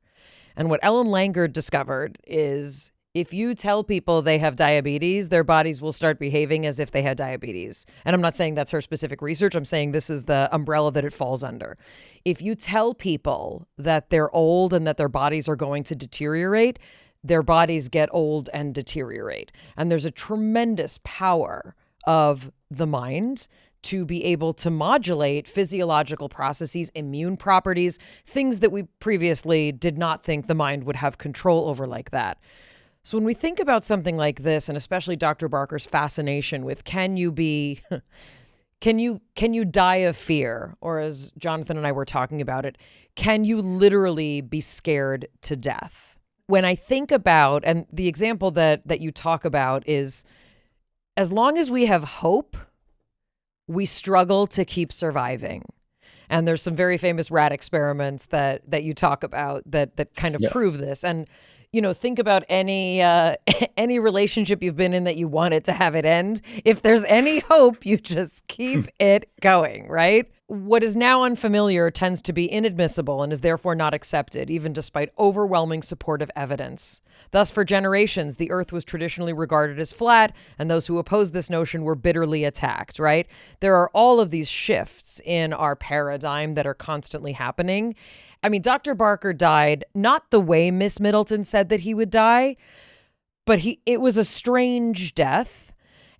Speaker 3: And what Ellen Langer discovered is if you tell people they have diabetes, their bodies will start behaving as if they had diabetes. And I'm not saying that's her specific research. I'm saying this is the umbrella that it falls under. If you tell people that they're old and that their bodies are going to deteriorate, their bodies get old and deteriorate. And there's a tremendous power of the mind to be able to modulate physiological processes, immune properties, things that we previously did not think the mind would have control over like that. So when we think about something like this, and especially Dr. Barker's fascination with can you die of fear? Or as Jonathan and I were talking about it, can you literally be scared to death? When I think about, and the example that you talk about is, as long as we have hope, we struggle to keep surviving. And there's some very famous rat experiments that you talk about that kind of prove this. And think about any relationship you've been in that you want it to have it end. If there's any hope, you just keep it going, right? What is now unfamiliar tends to be inadmissible and is therefore not accepted, even despite overwhelming supportive evidence. Thus, for generations, the earth was traditionally regarded as flat, and those who opposed this notion were bitterly attacked, right? There are all of these shifts in our paradigm that are constantly happening. I mean, Dr. Barker died not the way Miss Middleton said that he would die, but it was a strange death.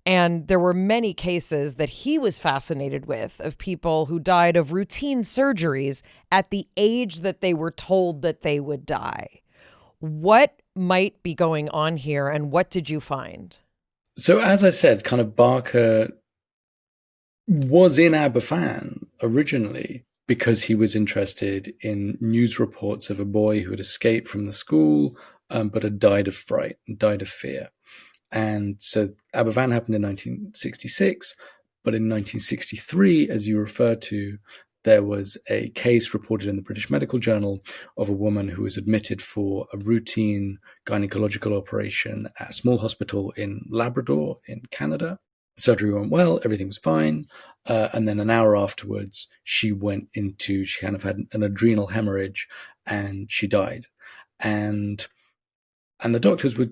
Speaker 3: And there were many cases that he was fascinated with of people who died of routine surgeries at the age that they were told that they would die. What might be going on here, and what did you find?
Speaker 1: So as I said, kind of Barker was in Aberfan originally because he was interested in news reports of a boy who had escaped from the school, but had died of fright and died of fear. And so Aberfan happened in 1966, but in 1963, as you refer to, there was a case reported in the British Medical Journal of a woman who was admitted for a routine gynecological operation at a small hospital in Labrador in Canada. Surgery went well, everything was fine. And then an hour afterwards, she kind of had an adrenal hemorrhage and she died. And the doctors were,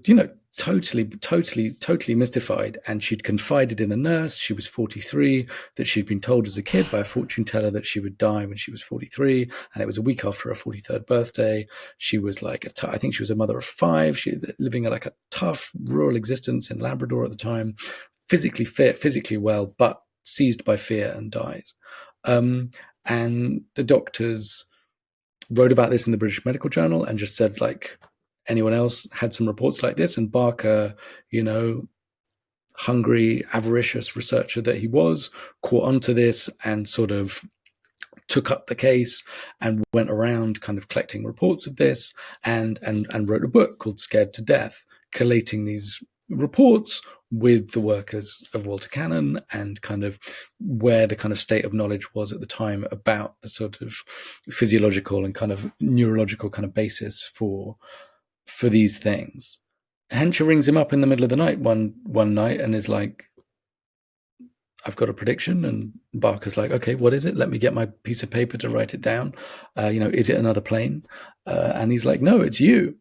Speaker 1: totally mystified. And she'd confided in a nurse. She was 43, that she'd been told as a kid by a fortune teller that she would die when she was 43. And it was a week after her 43rd birthday. She was like, I think she was a mother of 5. She living like a tough rural existence in Labrador at the time, physically fit, physically well, but seized by fear and died. And the doctors wrote about this in the British Medical Journal and just said, like, anyone else had some reports like this? And Barker, hungry, avaricious researcher that he was, caught onto this and sort of took up the case and went around kind of collecting reports of this and wrote a book called Scared to Death, collating these reports with the workers of Walter Cannon and kind of where the kind of state of knowledge was at the time about the sort of physiological and kind of neurological kind of basis for these things. Henshaw rings him up in the middle of the night one night and is like, I've got a prediction. And Barker's like, okay, what is it? Let me get my piece of paper to write it down. Is it another plane? And he's like, no, it's you.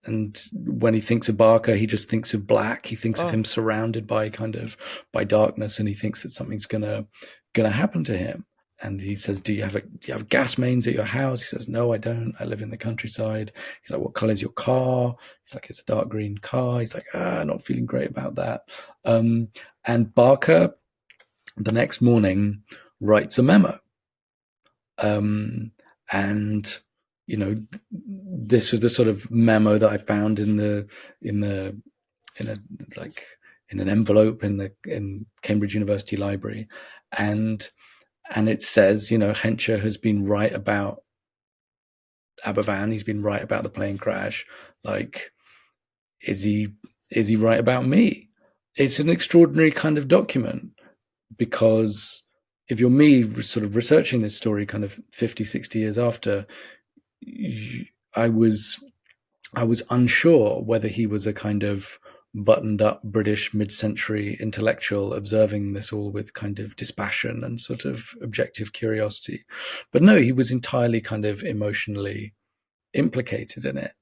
Speaker 1: And when he thinks of Barker, he just thinks of black. He thinks of him surrounded by darkness, and he thinks that something's gonna happen to him. And he says, do you have gas mains at your house? He says, no, I don't. I live in the countryside. He's like, what color is your car? He's like, it's a dark green car. He's like, not feeling great about that. And Barker, the next morning, writes a memo. And this was the sort of memo that I found in an envelope in Cambridge University Library, and it says, Hensher has been right about Aberfan. He's been right about the plane crash. Like, is he right about me? It's an extraordinary kind of document, because if you're me sort of researching this story kind of 50, 60 years after, I was unsure whether he was a kind of buttoned up British mid-century intellectual observing this all with kind of dispassion and sort of objective curiosity. But no, he was entirely kind of emotionally implicated in it.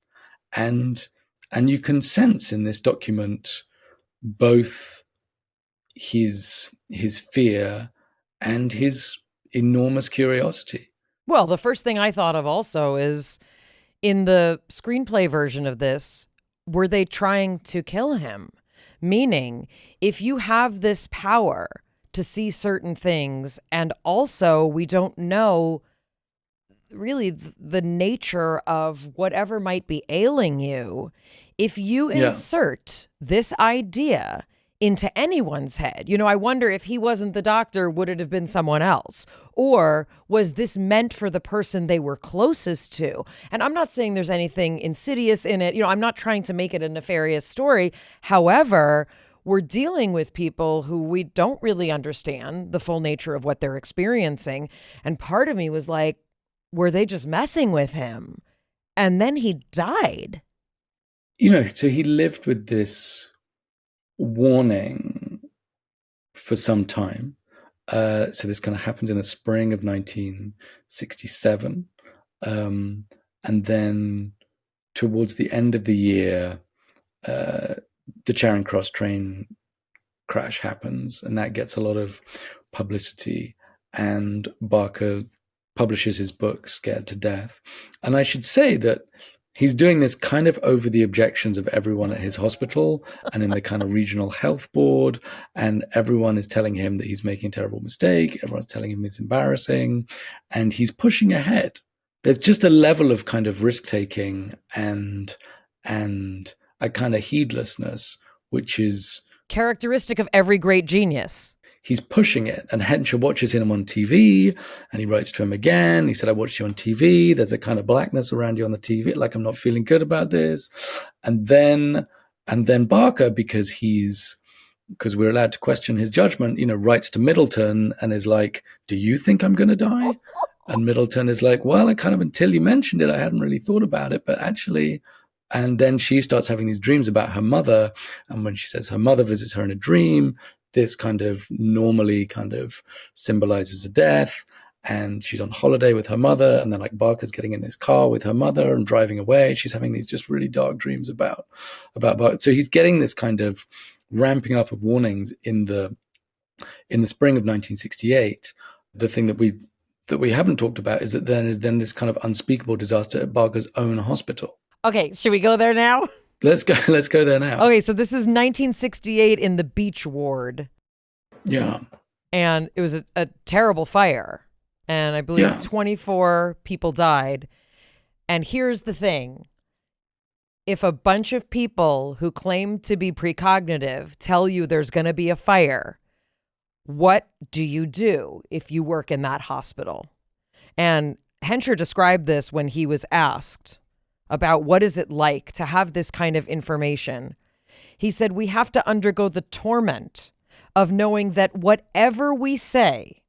Speaker 1: And you can sense in this document both his fear and his enormous curiosity.
Speaker 3: Well, the first thing I thought of also is, in the screenplay version of this, were they trying to kill him? Meaning, if you have this power to see certain things, and also we don't know really the nature of whatever might be ailing you, if you insert this idea into anyone's head, I wonder, if he wasn't the doctor, would it have been someone else? Or was this meant for the person they were closest to? And I'm not saying there's anything insidious in it. I'm not trying to make it a nefarious story. However, we're dealing with people who we don't really understand the full nature of what they're experiencing. And part of me was like, were they just messing with him? And then he died.
Speaker 1: So he lived with this warning for some time. So this kind of happens in the spring of 1967. And then towards the end of the year, the Charing Cross train crash happens, and that gets a lot of publicity. And Barker publishes his book, Scared to Death. And I should say that he's doing this kind of over the objections of everyone at his hospital and in the kind of regional health board. And everyone is telling him that he's making a terrible mistake. Everyone's telling him it's embarrassing. And he's pushing ahead. There's just a level of kind of risk-taking and a kind of heedlessness, which is
Speaker 3: characteristic of every great genius.
Speaker 1: He's pushing it, and Hensher watches him on TV, and he writes to him again. He said, I watched you on TV. There's a kind of blackness around you on the TV. Like, I'm not feeling good about this. And then Barker, because we're allowed to question his judgment, writes to Middleton and is like, do you think I'm going to die? And Middleton is like, well, I kind of, until you mentioned it, I hadn't really thought about it, but actually. And then she starts having these dreams about her mother. And when she says her mother visits her in a dream, this kind of normally kind of symbolizes a death. And she's on holiday with her mother. And then like Barker's getting in this car with her mother and driving away. She's having these just really dark dreams about Barker. So he's getting this kind of ramping up of warnings in the spring of 1968. The thing that we haven't talked about is that then this kind of unspeakable disaster at Barker's own hospital.
Speaker 3: Okay, should we go there now?
Speaker 1: Let's go there now.
Speaker 3: Okay, so this is 1968 in the Beach Ward.
Speaker 1: Yeah.
Speaker 3: And it was a terrible fire. And I believe 24 people died. And here's the thing. If a bunch of people who claim to be precognitive tell you there's going to be a fire, what do you do if you work in that hospital? And Hensher described this when he was asked about what is it like to have this kind of information. He said, we have to undergo the torment of knowing that whatever we say,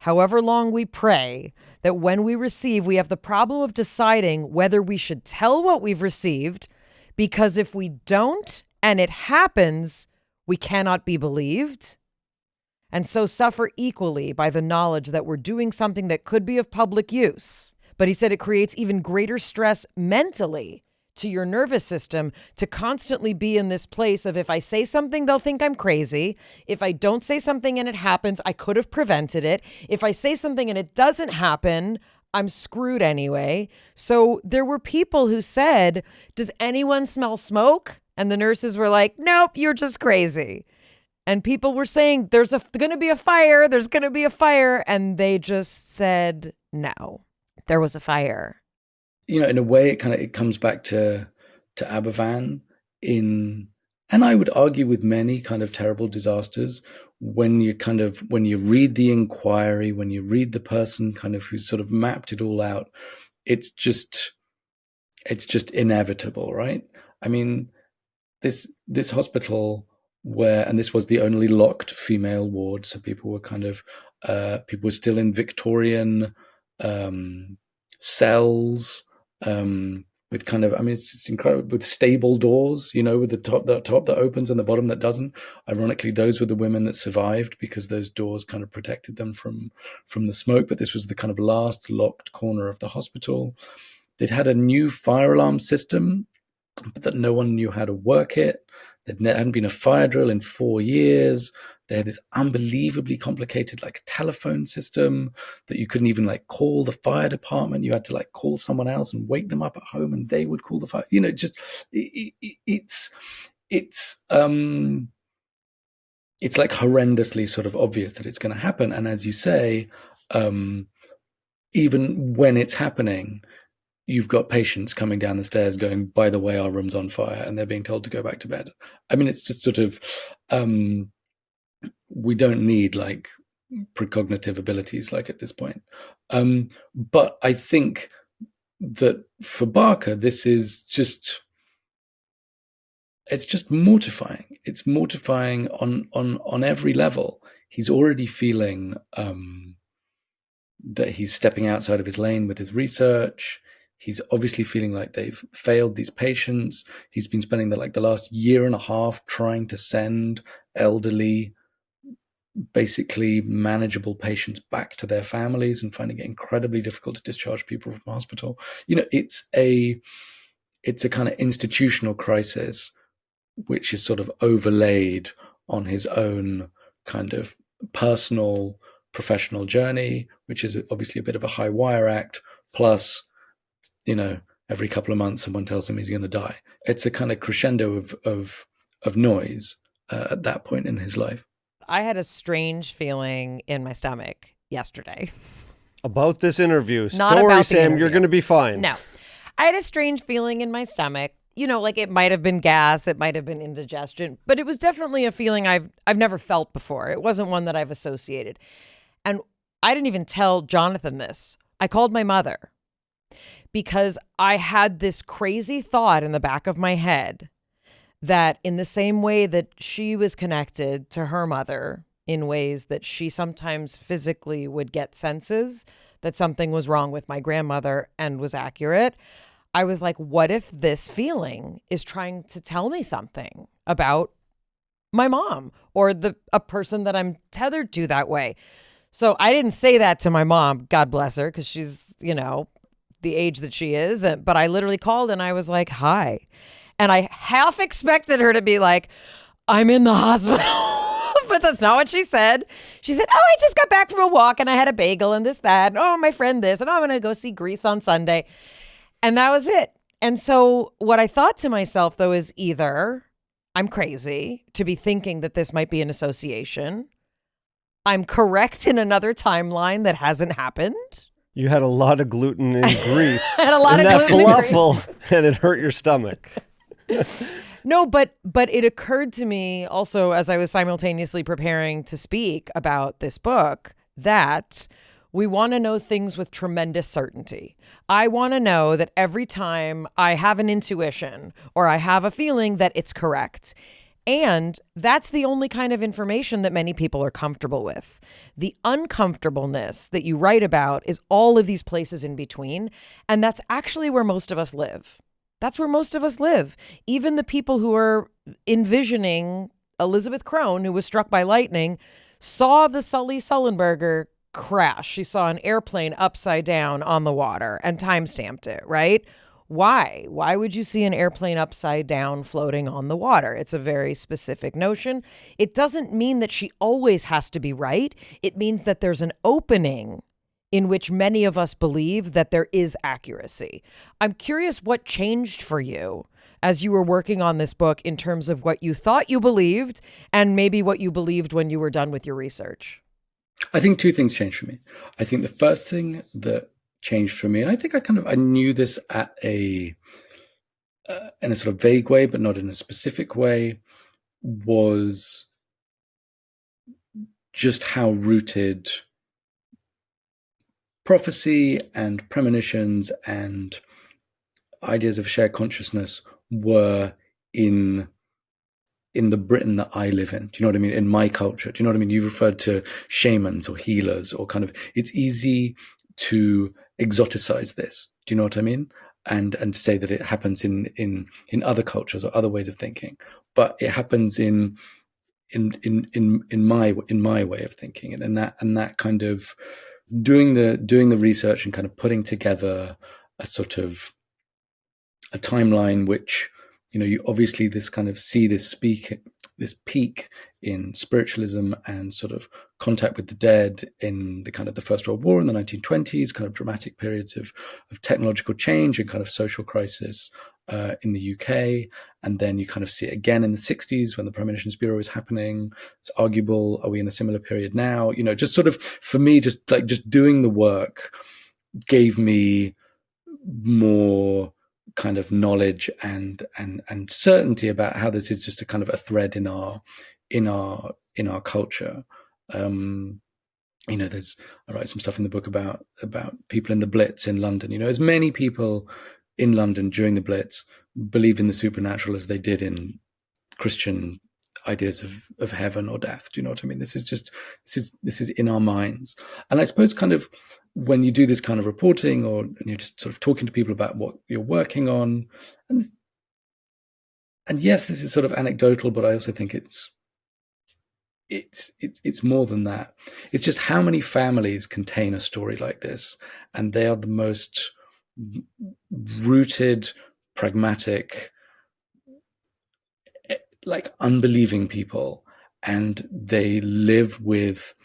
Speaker 3: however long we pray, that when we receive, we have the problem of deciding whether we should tell what we've received, because if we don't and it happens, we cannot be believed, and so suffer equally by the knowledge that we're doing something that could be of public use. But he said it creates even greater stress mentally to your nervous system to constantly be in this place of, if I say something, they'll think I'm crazy. If I don't say something and it happens, I could have prevented it. If I say something and it doesn't happen, I'm screwed anyway. So there were people who said, does anyone smell smoke? And the nurses were like, nope, you're just crazy. And people were saying, there's going to be a fire. There's going to be a fire. And they just said, no, there was a fire.
Speaker 1: You know, in a way, it comes back to Aberfan and I would argue with many kind of terrible disasters, when you read the inquiry, when you read the person kind of who sort of mapped it all out, it's just inevitable, right? I mean, this hospital and this was the only locked female ward, so people were still in Victorian cells, with it's just incredible, with stable doors, you know, with the top that opens and the bottom that doesn't. Ironically, those were the women that survived because those doors kind of protected them from the smoke. But this was the kind of last locked corner of the hospital. They'd had a new fire alarm system, but that no one knew how to work it. There hadn't been a fire drill in 4 years. They had this unbelievably complicated telephone system that you couldn't even call the fire department. You had to call someone else and wake them up at home, and they would call the fire. You know, it's horrendously sort of obvious that it's going to happen. And as you say, even when it's happening, you've got patients coming down the stairs going, by the way, our room's on fire, and they're being told to go back to bed. I mean, it's just sort of, we don't need precognitive abilities at this point. But I think that for Barker, this is it's just mortifying. It's mortifying on every level. He's already feeling that he's stepping outside of his lane with his research. He's obviously feeling like they've failed these patients. He's been spending the last year and a half trying to send elderly, basically manageable patients back to their families and finding it incredibly difficult to discharge people from hospital. You know, it's a kind of institutional crisis, which is sort of overlaid on his own kind of personal, professional journey, which is obviously a bit of a high wire act, plus, you know, every couple of months someone tells him he's going to die. It's a kind of crescendo of noise at that point in his life.
Speaker 3: I had a strange feeling in my stomach yesterday.
Speaker 4: About this interview.
Speaker 3: Not
Speaker 4: Don't worry,
Speaker 3: about the
Speaker 4: Sam,
Speaker 3: interview.
Speaker 4: you're going to be fine.
Speaker 3: No. I had a strange feeling in my stomach. You know, it might have been gas, it might have been indigestion, but it was definitely a feeling I've never felt before. It wasn't one that I've associated. And I didn't even tell Jonathan this. I called my mother because I had this crazy thought in the back of my head that in the same way that she was connected to her mother in ways that she sometimes physically would get senses that something was wrong with my grandmother and was accurate, I was like, what if this feeling is trying to tell me something about my mom or a person that I'm tethered to that way? So I didn't say that to my mom, God bless her, because she's, you know, the age that she is. But I literally called and I was like, hi. And I half expected her to be like, I'm in the hospital. But that's not what she said. She said, oh, I just got back from a walk and I had a bagel and this, that. And oh, my friend this. And I'm going to go see Grease on Sunday. And that was it. And so what I thought to myself, though, is either I'm crazy to be thinking that this might be an association. I'm correct in another timeline that hasn't happened.
Speaker 4: You had a lot of gluten in grease.
Speaker 3: Had a lot
Speaker 4: in
Speaker 3: of
Speaker 4: that
Speaker 3: gluten in
Speaker 4: falafel, and it hurt your stomach.
Speaker 3: No, but it occurred to me also as I was simultaneously preparing to speak about this book that we want to know things with tremendous certainty. I want to know that every time I have an intuition or I have a feeling that it's correct. And that's the only kind of information that many people are comfortable with. The uncomfortableness that you write about is all of these places in between. And that's actually where most of us live. That's where most of us live. Even the people who are envisioning Elizabeth Crone, who was struck by lightning, saw the Sully Sullenberger crash. She saw an airplane upside down on the water and timestamped it, right? Why? Why would you see an airplane upside down floating on the water? It's a very specific notion. It doesn't mean that she always has to be right. It means that there's an opening in which many of us believe that there is accuracy. I'm curious what changed for you as you were working on this book in terms of what you thought you believed and maybe what you believed when you were done with your research?
Speaker 1: I think two things changed for me. I think the first thing that changed for me, and I think I knew this at in a sort of vague way, but not in a specific way, was just how rooted prophecy and premonitions and ideas of shared consciousness were in the Britain that I live in. Do you know what I mean? In my culture. Do you know what I mean? You referred to shamans or healers or kind of, it's easy to exoticize this. Do you know what I mean? And say that it happens in other cultures or other ways of thinking, but it happens in my way of thinking, and that kind of doing the research and kind of putting together a sort of a timeline, which, you know, you obviously this kind of see this peak in spiritualism and sort of contact with the dead in the kind of the First World War in the 1920s, kind of dramatic periods of technological change and kind of social crisis in the UK. And then you kind of see it again in the 60s when the Premonitions Bureau is happening. It's arguable, are we in a similar period now? You know, just sort of, for me, just doing the work gave me more kind of knowledge and certainty about how this is just a kind of a thread in our culture. You know, I write some stuff in the book about people in the Blitz in London. You know, as many people in London during the Blitz believed in the supernatural as they did in Christian ideas of heaven or death. Do you know what I mean? This is in our minds. And I suppose kind of when you do this kind of reporting or you're just sort of talking to people about what you're working on, and yes, this is sort of anecdotal, but I also think it's more than that. It's just how many families contain a story like this, and they are the most rooted, pragmatic, like unbelieving people, and they live with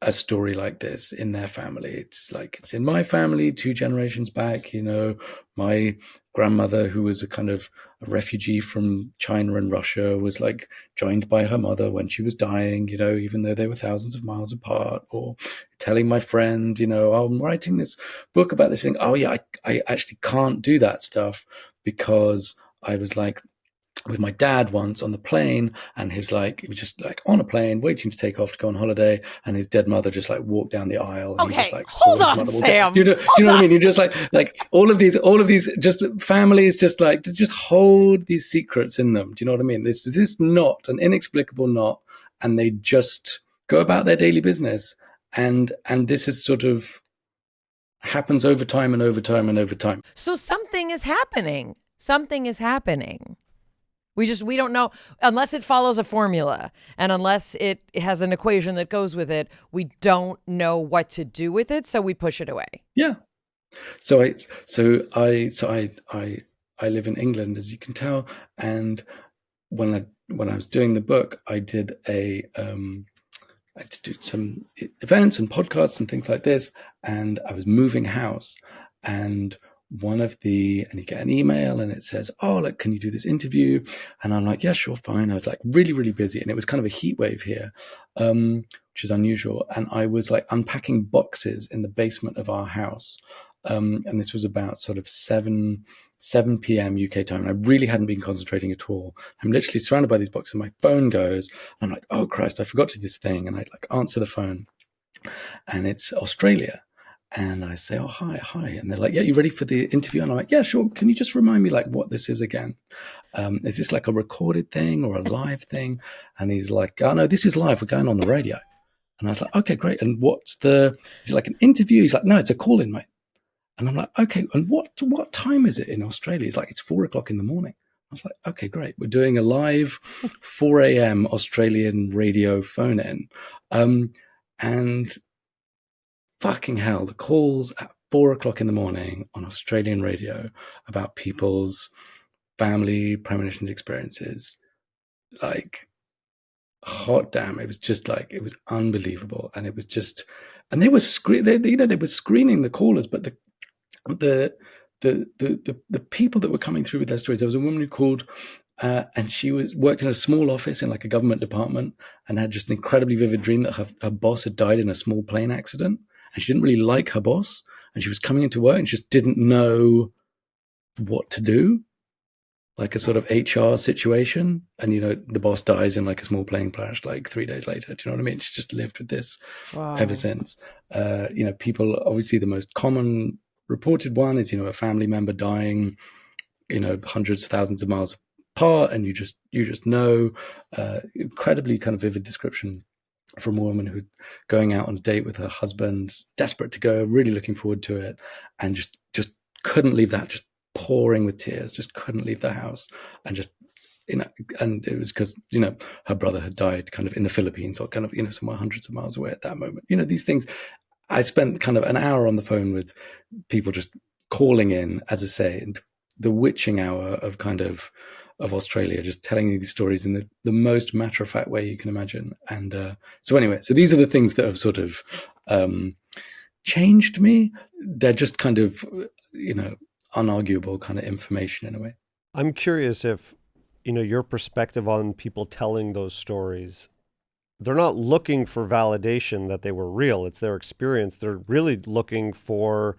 Speaker 1: a story like this in their family. It's like, it's in my family 2 generations back. You know, my grandmother, who was a kind of a refugee from China and Russia, was like joined by her mother when she was dying, you know, even though they were thousands of miles apart. Or telling my friend, you know, oh, I'm writing this book about this thing. Oh yeah, I actually can't do that stuff because I was like with my dad once on the plane, and he was just like on a plane waiting to take off to go on holiday, and his dead mother just like walked down the aisle. And
Speaker 3: Okay,
Speaker 1: he just, like,
Speaker 3: hold on, Sam.
Speaker 1: Do you know what I mean? You're just like all of these just families just like to just hold these secrets in them. Do you know what I mean? This knot, an inexplicable knot, and they just go about their daily business. And this is sort of happens over time and over time and over time.
Speaker 3: So something is happening. Something is happening. We don't know, unless it follows a formula and unless it has an equation that goes with it, we don't know what to do with it, so we push it away.
Speaker 1: Yeah. So I live in England, as you can tell, and when I was doing the book, I did I had to do some events and podcasts and things like this, and I was moving house, and and you get an email and it says, oh, like, can you do this interview? And I'm like, yeah, sure, fine. I was like really, really busy, and it was kind of a heat wave here, which is unusual. And I was like unpacking boxes in the basement of our house. And this was about sort of 7 p.m. UK time. And I really hadn't been concentrating at all. I'm literally surrounded by these boxes, and my phone goes, and I'm like, oh Christ, I forgot to do this thing. And I like answer the phone, and it's Australia. And I say, oh, hi. And they're like, yeah, you ready for the interview? And I'm like, yeah, sure. Can you just remind me like what this is again? Is this like a recorded thing or a live thing? And he's like, oh no, this is live. We're going on the radio. And I was like, okay, great. And is it like an interview? He's like, no, it's a call-in, mate. And I'm like, okay. And what time is it in Australia? He's like, it's 4:00 in the morning. I was like, okay, great. We're doing a live 4 a.m. Australian radio phone-in. And fucking hell, the calls at 4:00 in the morning on Australian radio about people's family premonitions experiences, like, hot damn, it was just like, it was unbelievable. And it was just, and they were they were screening the callers, but the the people that were coming through with their stories. There was a woman who called, and she worked in a small office in like a government department, and had just an incredibly vivid dream that her boss had died in a small plane accident, and she didn't really like her boss, and she was coming into work and just didn't know what to do, like a sort of HR situation. And, the boss dies in like a small plane crash like 3 days later. Do you know what I mean? She just lived with this ever since. People, obviously the most common reported one is, a family member dying, hundreds of thousands of miles apart. And you just know, incredibly kind of vivid description from a woman who's going out on a date with her husband, desperate to go, really looking forward to it. And just couldn't leave that, just pouring with tears, just couldn't leave the house. And just, and it was because, her brother had died kind of in the Philippines, or kind of, somewhere hundreds of miles away at that moment. These things. I spent kind of an hour on the phone with people just calling in, as I say, the witching hour of kind of Australia, just telling you these stories in the most matter-of-fact way you can imagine. And so these are the things that have sort of changed me. They're just kind of, unarguable kind of information in a way.
Speaker 4: I'm curious if, your perspective on people telling those stories. They're not looking for validation that they were real. It's their experience. They're really looking for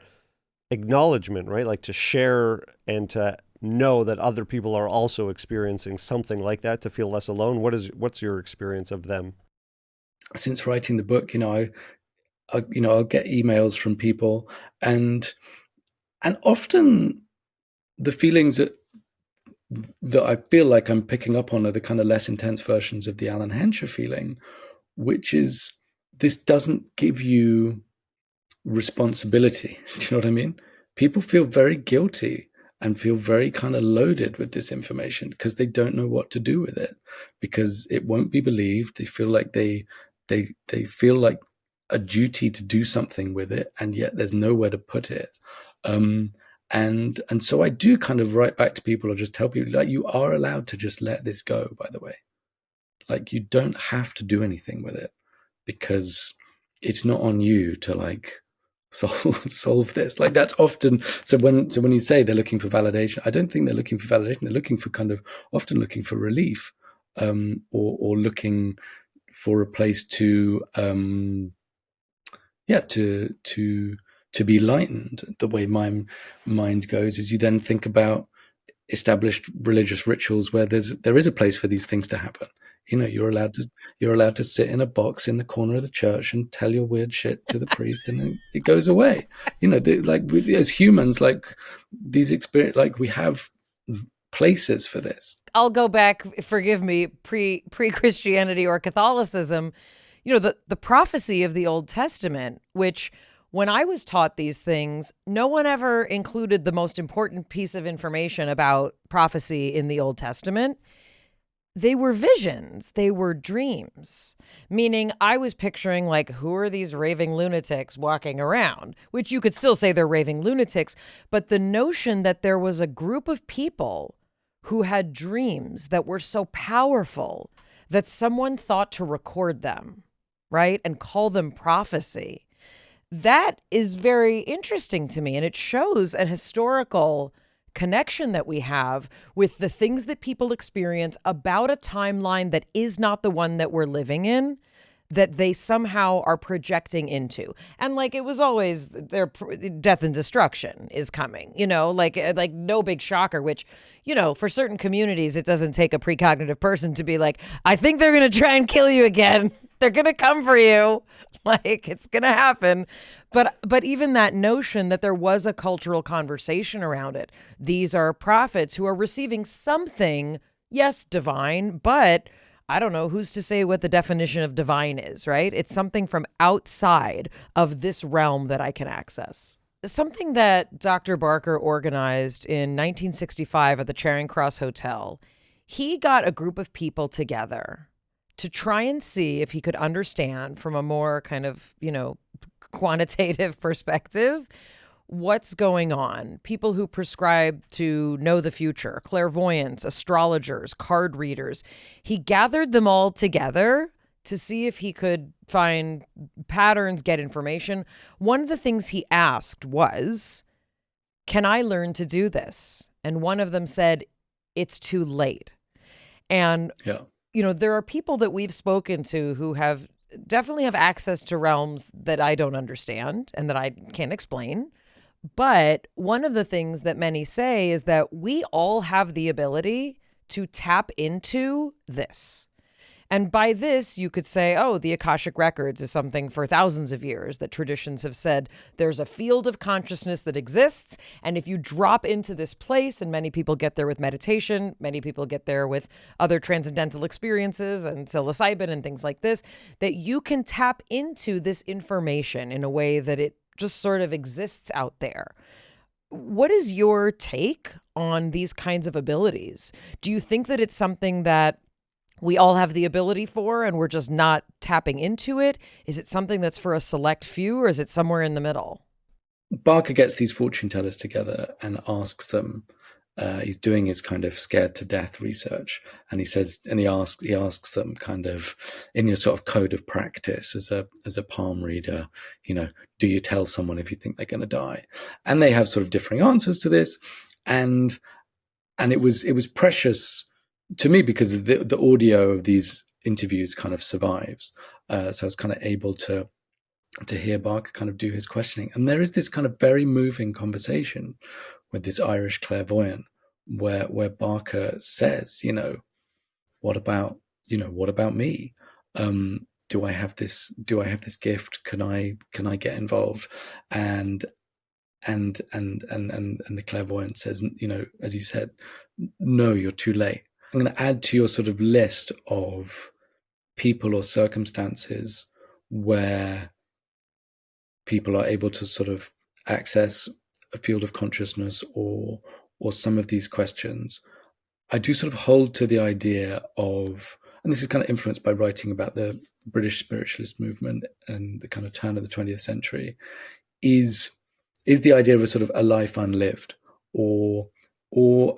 Speaker 4: acknowledgement, right? Like to share and to know that other people are also experiencing something like that, to feel less alone. What's your experience of them?
Speaker 1: Since writing the book, I'll get emails from people, and often the feelings that I feel like I'm picking up on are the kind of less intense versions of the Alan Hensher feeling, which is this doesn't give you responsibility. Do you know what I mean? People feel very guilty and feel very kind of loaded with this information because they don't know what to do with it, because it won't be believed. They feel like they feel like a duty to do something with it, and yet there's nowhere to put it. And so I do kind of write back to people, or just tell people, like, you are allowed to just let this go, by the way. Like, you don't have to do anything with it, because it's not on you to like solve this. Like, that's often, so when you say they're looking for validation, I don't think they're looking for validation. They're looking for often looking for relief, or looking for a place to be lightened. The way my mind goes is you then think about established religious rituals where there is a place for these things to happen. You're allowed to sit in a box in the corner of the church and tell your weird shit to the priest, and it goes away. As humans, like these experience, like we have places for this.
Speaker 3: I'll go back, forgive me, pre-Christianity or Catholicism, the prophecy of the Old Testament, which when I was taught these things, no one ever included the most important piece of information about prophecy in the Old Testament. They were visions. They were dreams, meaning I was picturing, like, who are these raving lunatics walking around, which you could still say they're raving lunatics. But the notion that there was a group of people who had dreams that were so powerful that someone thought to record them, right, and call them prophecy. That is very interesting to me, and it shows an historical connection that we have with the things that people experience about a timeline that is not the one that we're living in, that they somehow are projecting into. And like, it was always their death and destruction is coming, like no big shocker, which, for certain communities, it doesn't take a precognitive person to be like, I think they're going to try and kill you again. They're going to come for you. Like, it's going to happen. But even that notion that there was a cultural conversation around it. These are prophets who are receiving something, yes, divine, but I don't know who's to say what the definition of divine is, right? It's something from outside of this realm that I can access. Something that Dr. Barker organized in 1965 at the Charing Cross Hotel, he got a group of people together to try and see if he could understand from a more kind of, quantitative perspective, what's going on. People who prescribe to know the future, clairvoyants, astrologers, card readers. He gathered them all together to see if he could find patterns, get information. One of the things he asked was, can I learn to do this? And one of them said, it's too late. And, there are people that we've spoken to who definitely have access to realms that I don't understand and that I can't explain. But one of the things that many say is that we all have the ability to tap into this. And by this, you could say, oh, the Akashic Records is something for thousands of years that traditions have said there's a field of consciousness that exists. And if you drop into this place, and many people get there with meditation, many people get there with other transcendental experiences and psilocybin and things like this, that you can tap into this information in a way that it just sort of exists out there. What is your take on these kinds of abilities? Do you think that it's something that we all have the ability for and we're just not tapping into it? Is it something that's for a select few, or is it somewhere in the middle?
Speaker 1: Barker gets these fortune tellers together and asks them, he's doing his kind of scared to death research. And he asks them kind of in your sort of code of practice as a palm reader, do you tell someone if you think they're going to die? And they have sort of differing answers to this. And it was precious to me because the audio of these interviews kind of survives. So I was kind of able to hear Barker kind of do his questioning. And there is this kind of very moving conversation with this Irish clairvoyant where Barker says, what about me? Do I have this gift? Can I get involved? And the clairvoyant says, as you said, no, you're too late. I'm going to add to your sort of list of people or circumstances where people are able to sort of access a field of consciousness or some of these questions. I do sort of hold to the idea of, and this is kind of influenced by writing about the British spiritualist movement and the kind of turn of the 20th century, is the idea of a sort of a life unlived or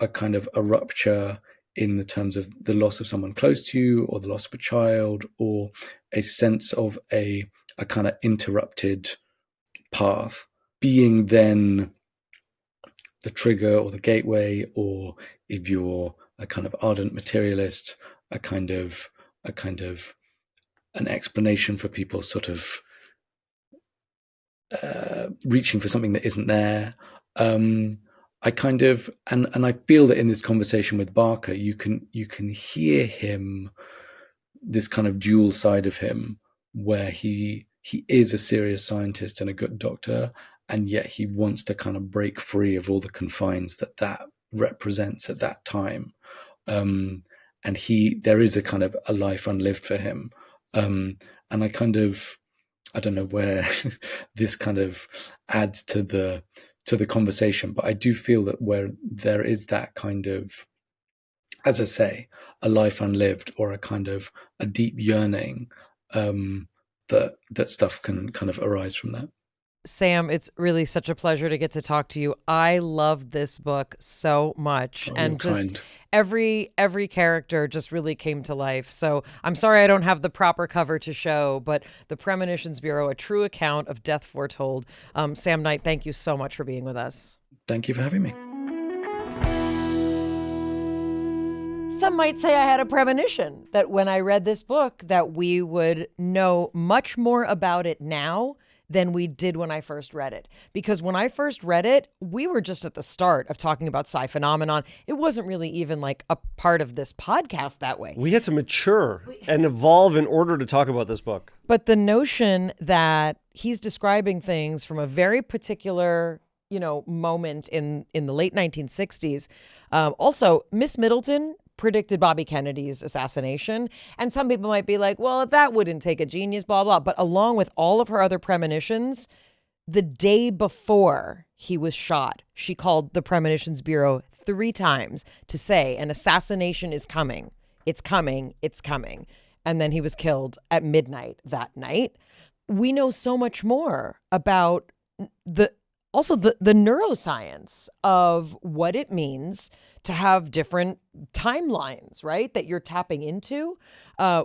Speaker 1: a kind of a rupture in the terms of the loss of someone close to you or the loss of a child or a sense of a kind of interrupted path being then the trigger or the gateway, or if you're a kind of ardent materialist, a kind of an explanation for people sort of reaching for something that isn't there. I kind of and I feel that in this conversation with Barker, you can hear him, this kind of dual side of him, where he is a serious scientist and a good doctor, and yet he wants to kind of break free of all the confines that represents at that time. And there is a kind of a life unlived for him. And I don't know where this kind of adds to the conversation, but I do feel that where there is that kind of, as I say, a life unlived or a kind of a deep yearning, that stuff can kind of arise from that.
Speaker 3: Sam, it's really such a pleasure to get to talk to you. I love this book so much. And just every character just really came to life. So I'm sorry I don't have the proper cover to show, but The Premonitions Bureau, a true account of death foretold. Sam Knight, thank you so much for being with us.
Speaker 1: Thank you for having me.
Speaker 3: Some might say I had a premonition that when I read this book that we would know much more about it now than we did when I first read it. Because when I first read it, we were just at the start of talking about psi phenomenon. It wasn't really even like a part of this podcast that way.
Speaker 4: We had to mature and evolve in order to talk about this book.
Speaker 3: But the notion that he's describing things from a very particular, moment in the late 1960s. Also, Miss Middleton predicted Bobby Kennedy's assassination. And some people might be like, well, that wouldn't take a genius, blah, blah. But along with all of her other premonitions, the day before he was shot, she called the Premonitions Bureau 3 times to say an assassination is coming. It's coming. It's coming. And then he was killed at midnight that night. We know so much more about the neuroscience of what it means to have different timelines, right? That you're tapping into.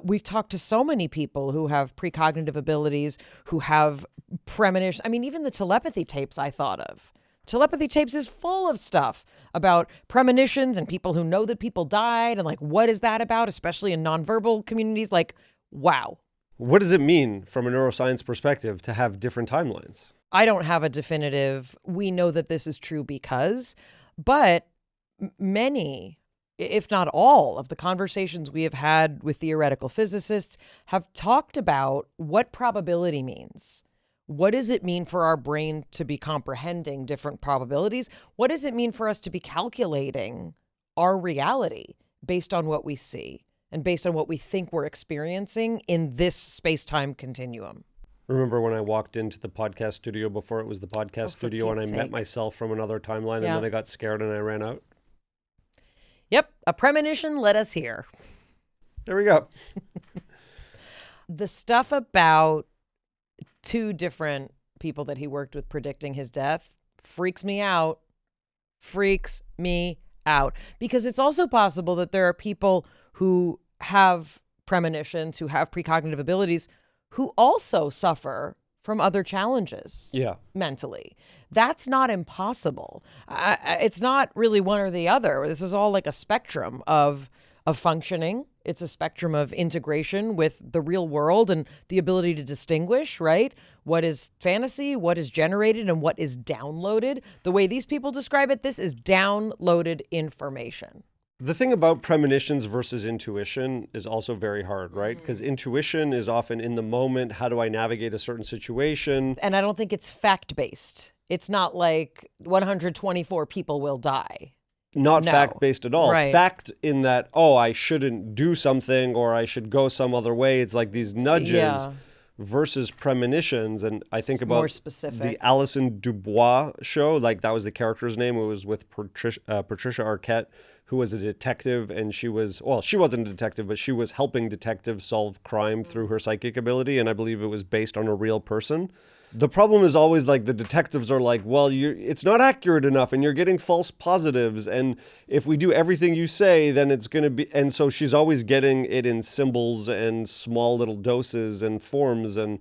Speaker 3: We've talked to so many people who have precognitive abilities, who have premonition. I mean, even the telepathy tapes I thought of Telepathy tapes is full of stuff about premonitions and people who know that people died and like, what is that about, especially in nonverbal communities? Like, wow.
Speaker 4: What does it mean from a neuroscience perspective to have different timelines?
Speaker 3: I don't have a definitive, we know that this is true because, but many, if not all, of the conversations we have had with theoretical physicists have talked about what probability means. What does it mean for our brain to be comprehending different probabilities? What does it mean for us to be calculating our reality based on what we see and based on what we think we're experiencing in this space-time continuum?
Speaker 4: Remember when I walked into the podcast studio before it was the podcast studio and I met myself from another timeline and then I got scared and I ran out?
Speaker 3: Yep, a premonition led us here.
Speaker 4: There we go.
Speaker 3: The stuff about 2 different people that he worked with predicting his death freaks me out. Freaks me out. Because it's also possible that there are people who have premonitions, who have precognitive abilities, who also suffer from other challenges mentally. That's not impossible. It's not really one or the other. This is all like a spectrum of functioning. It's a spectrum of integration with the real world and the ability to distinguish, right? What is fantasy, what is generated, and what is downloaded. The way these people describe it, this is downloaded information.
Speaker 4: The thing about premonitions versus intuition is also very hard, right? Because intuition is often in the moment. How do I navigate a certain situation?
Speaker 3: And I don't think it's fact-based. It's not like 124 people will die.
Speaker 4: Not fact-based at all.
Speaker 3: Right.
Speaker 4: Fact in that, I shouldn't do something or I should go some other way. It's like these nudges versus premonitions. And I think about
Speaker 3: more specific.
Speaker 4: The Alison Dubois show. Like that was the character's name. It was with Patricia Arquette, who was a detective. And she wasn't a detective, but she was helping detectives solve crime through her psychic ability. And I believe it was based on a real person. The problem is always like the detectives are like, well, it's not accurate enough and you're getting false positives. And if we do everything you say, then it's going to be. And so she's always getting it in symbols and small little doses and forms. And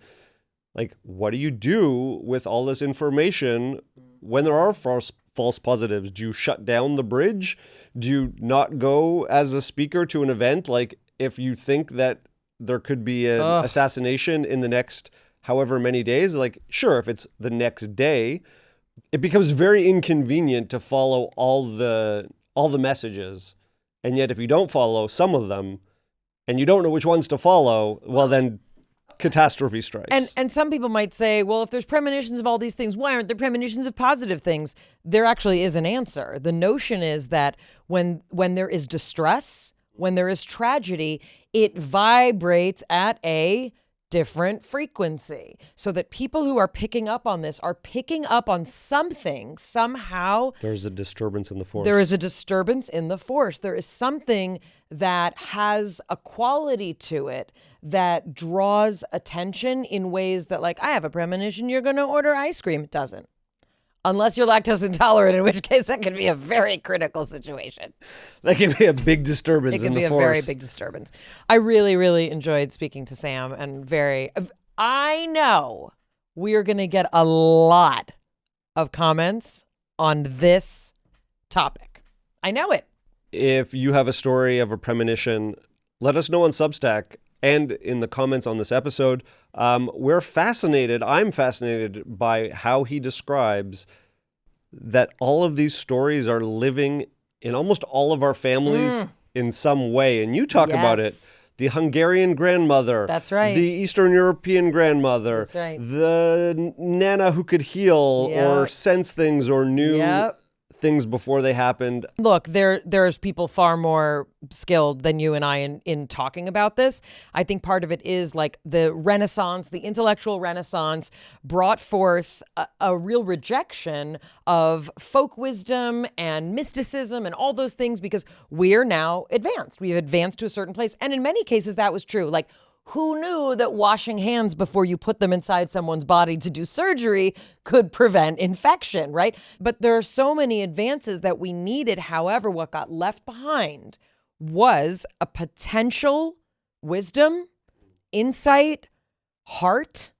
Speaker 4: like, what do you do with all this information when there are false positives? Do you shut down the bridge? Do you not go as a speaker to an event? Like if you think that there could be an assassination in the next however many days, like sure, if it's the next day, it becomes very inconvenient to follow all the messages. And yet if you don't follow some of them and you don't know which ones to follow, well then catastrophe strikes.
Speaker 3: And some people might say, well, if there's premonitions of all these things, why aren't there premonitions of positive things? There actually is an answer. The notion is that when there is distress, when there is tragedy, it vibrates at a different frequency, so that people who are picking up on this are picking up on something somehow.
Speaker 4: There's a disturbance in the force.
Speaker 3: There is a disturbance in the force. There is something that has a quality to it that draws attention in ways that, like, I have a premonition you're going to order ice cream. It doesn't. Unless you're lactose intolerant, in which case that could be a very critical situation.
Speaker 4: That can be a big disturbance in the force.
Speaker 3: It can be a very big disturbance. I really, really enjoyed speaking to Sam, and I know we are going to get a lot of comments on this topic. I know it.
Speaker 4: If you have a story of a premonition, let us know on Substack and in the comments on this episode. I'm fascinated by how he describes that all of these stories are living in almost all of our families in some way. And you talk about it. The Hungarian grandmother.
Speaker 3: That's right.
Speaker 4: The Eastern European grandmother.
Speaker 3: That's right.
Speaker 4: The Nana who could heal or sense things or knew things before they happened.
Speaker 3: Look, there's people far more skilled than you and I in talking about this. I think part of it is like the Renaissance, the intellectual Renaissance brought forth a real rejection of folk wisdom and mysticism and all those things, because we're now advanced. We've advanced to a certain place. And in many cases that was true. Like, who knew that washing hands before you put them inside someone's body to do surgery could prevent infection, right? But there are so many advances that we needed. However, what got left behind was a potential wisdom, insight, heart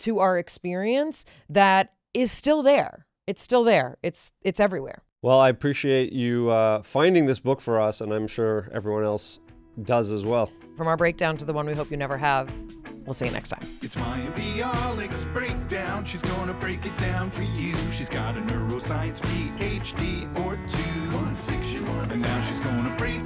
Speaker 3: to our experience that is still there. It's still there. It's everywhere.
Speaker 4: Well, I appreciate you finding this book for us, and I'm sure everyone else does as well.
Speaker 3: From our breakdown to the one we hope you never have, we'll see you next time.
Speaker 5: It's Mayim Bialik's breakdown. She's gonna break it down for you. She's got a neuroscience PhD or two. One fiction, and now she's gonna break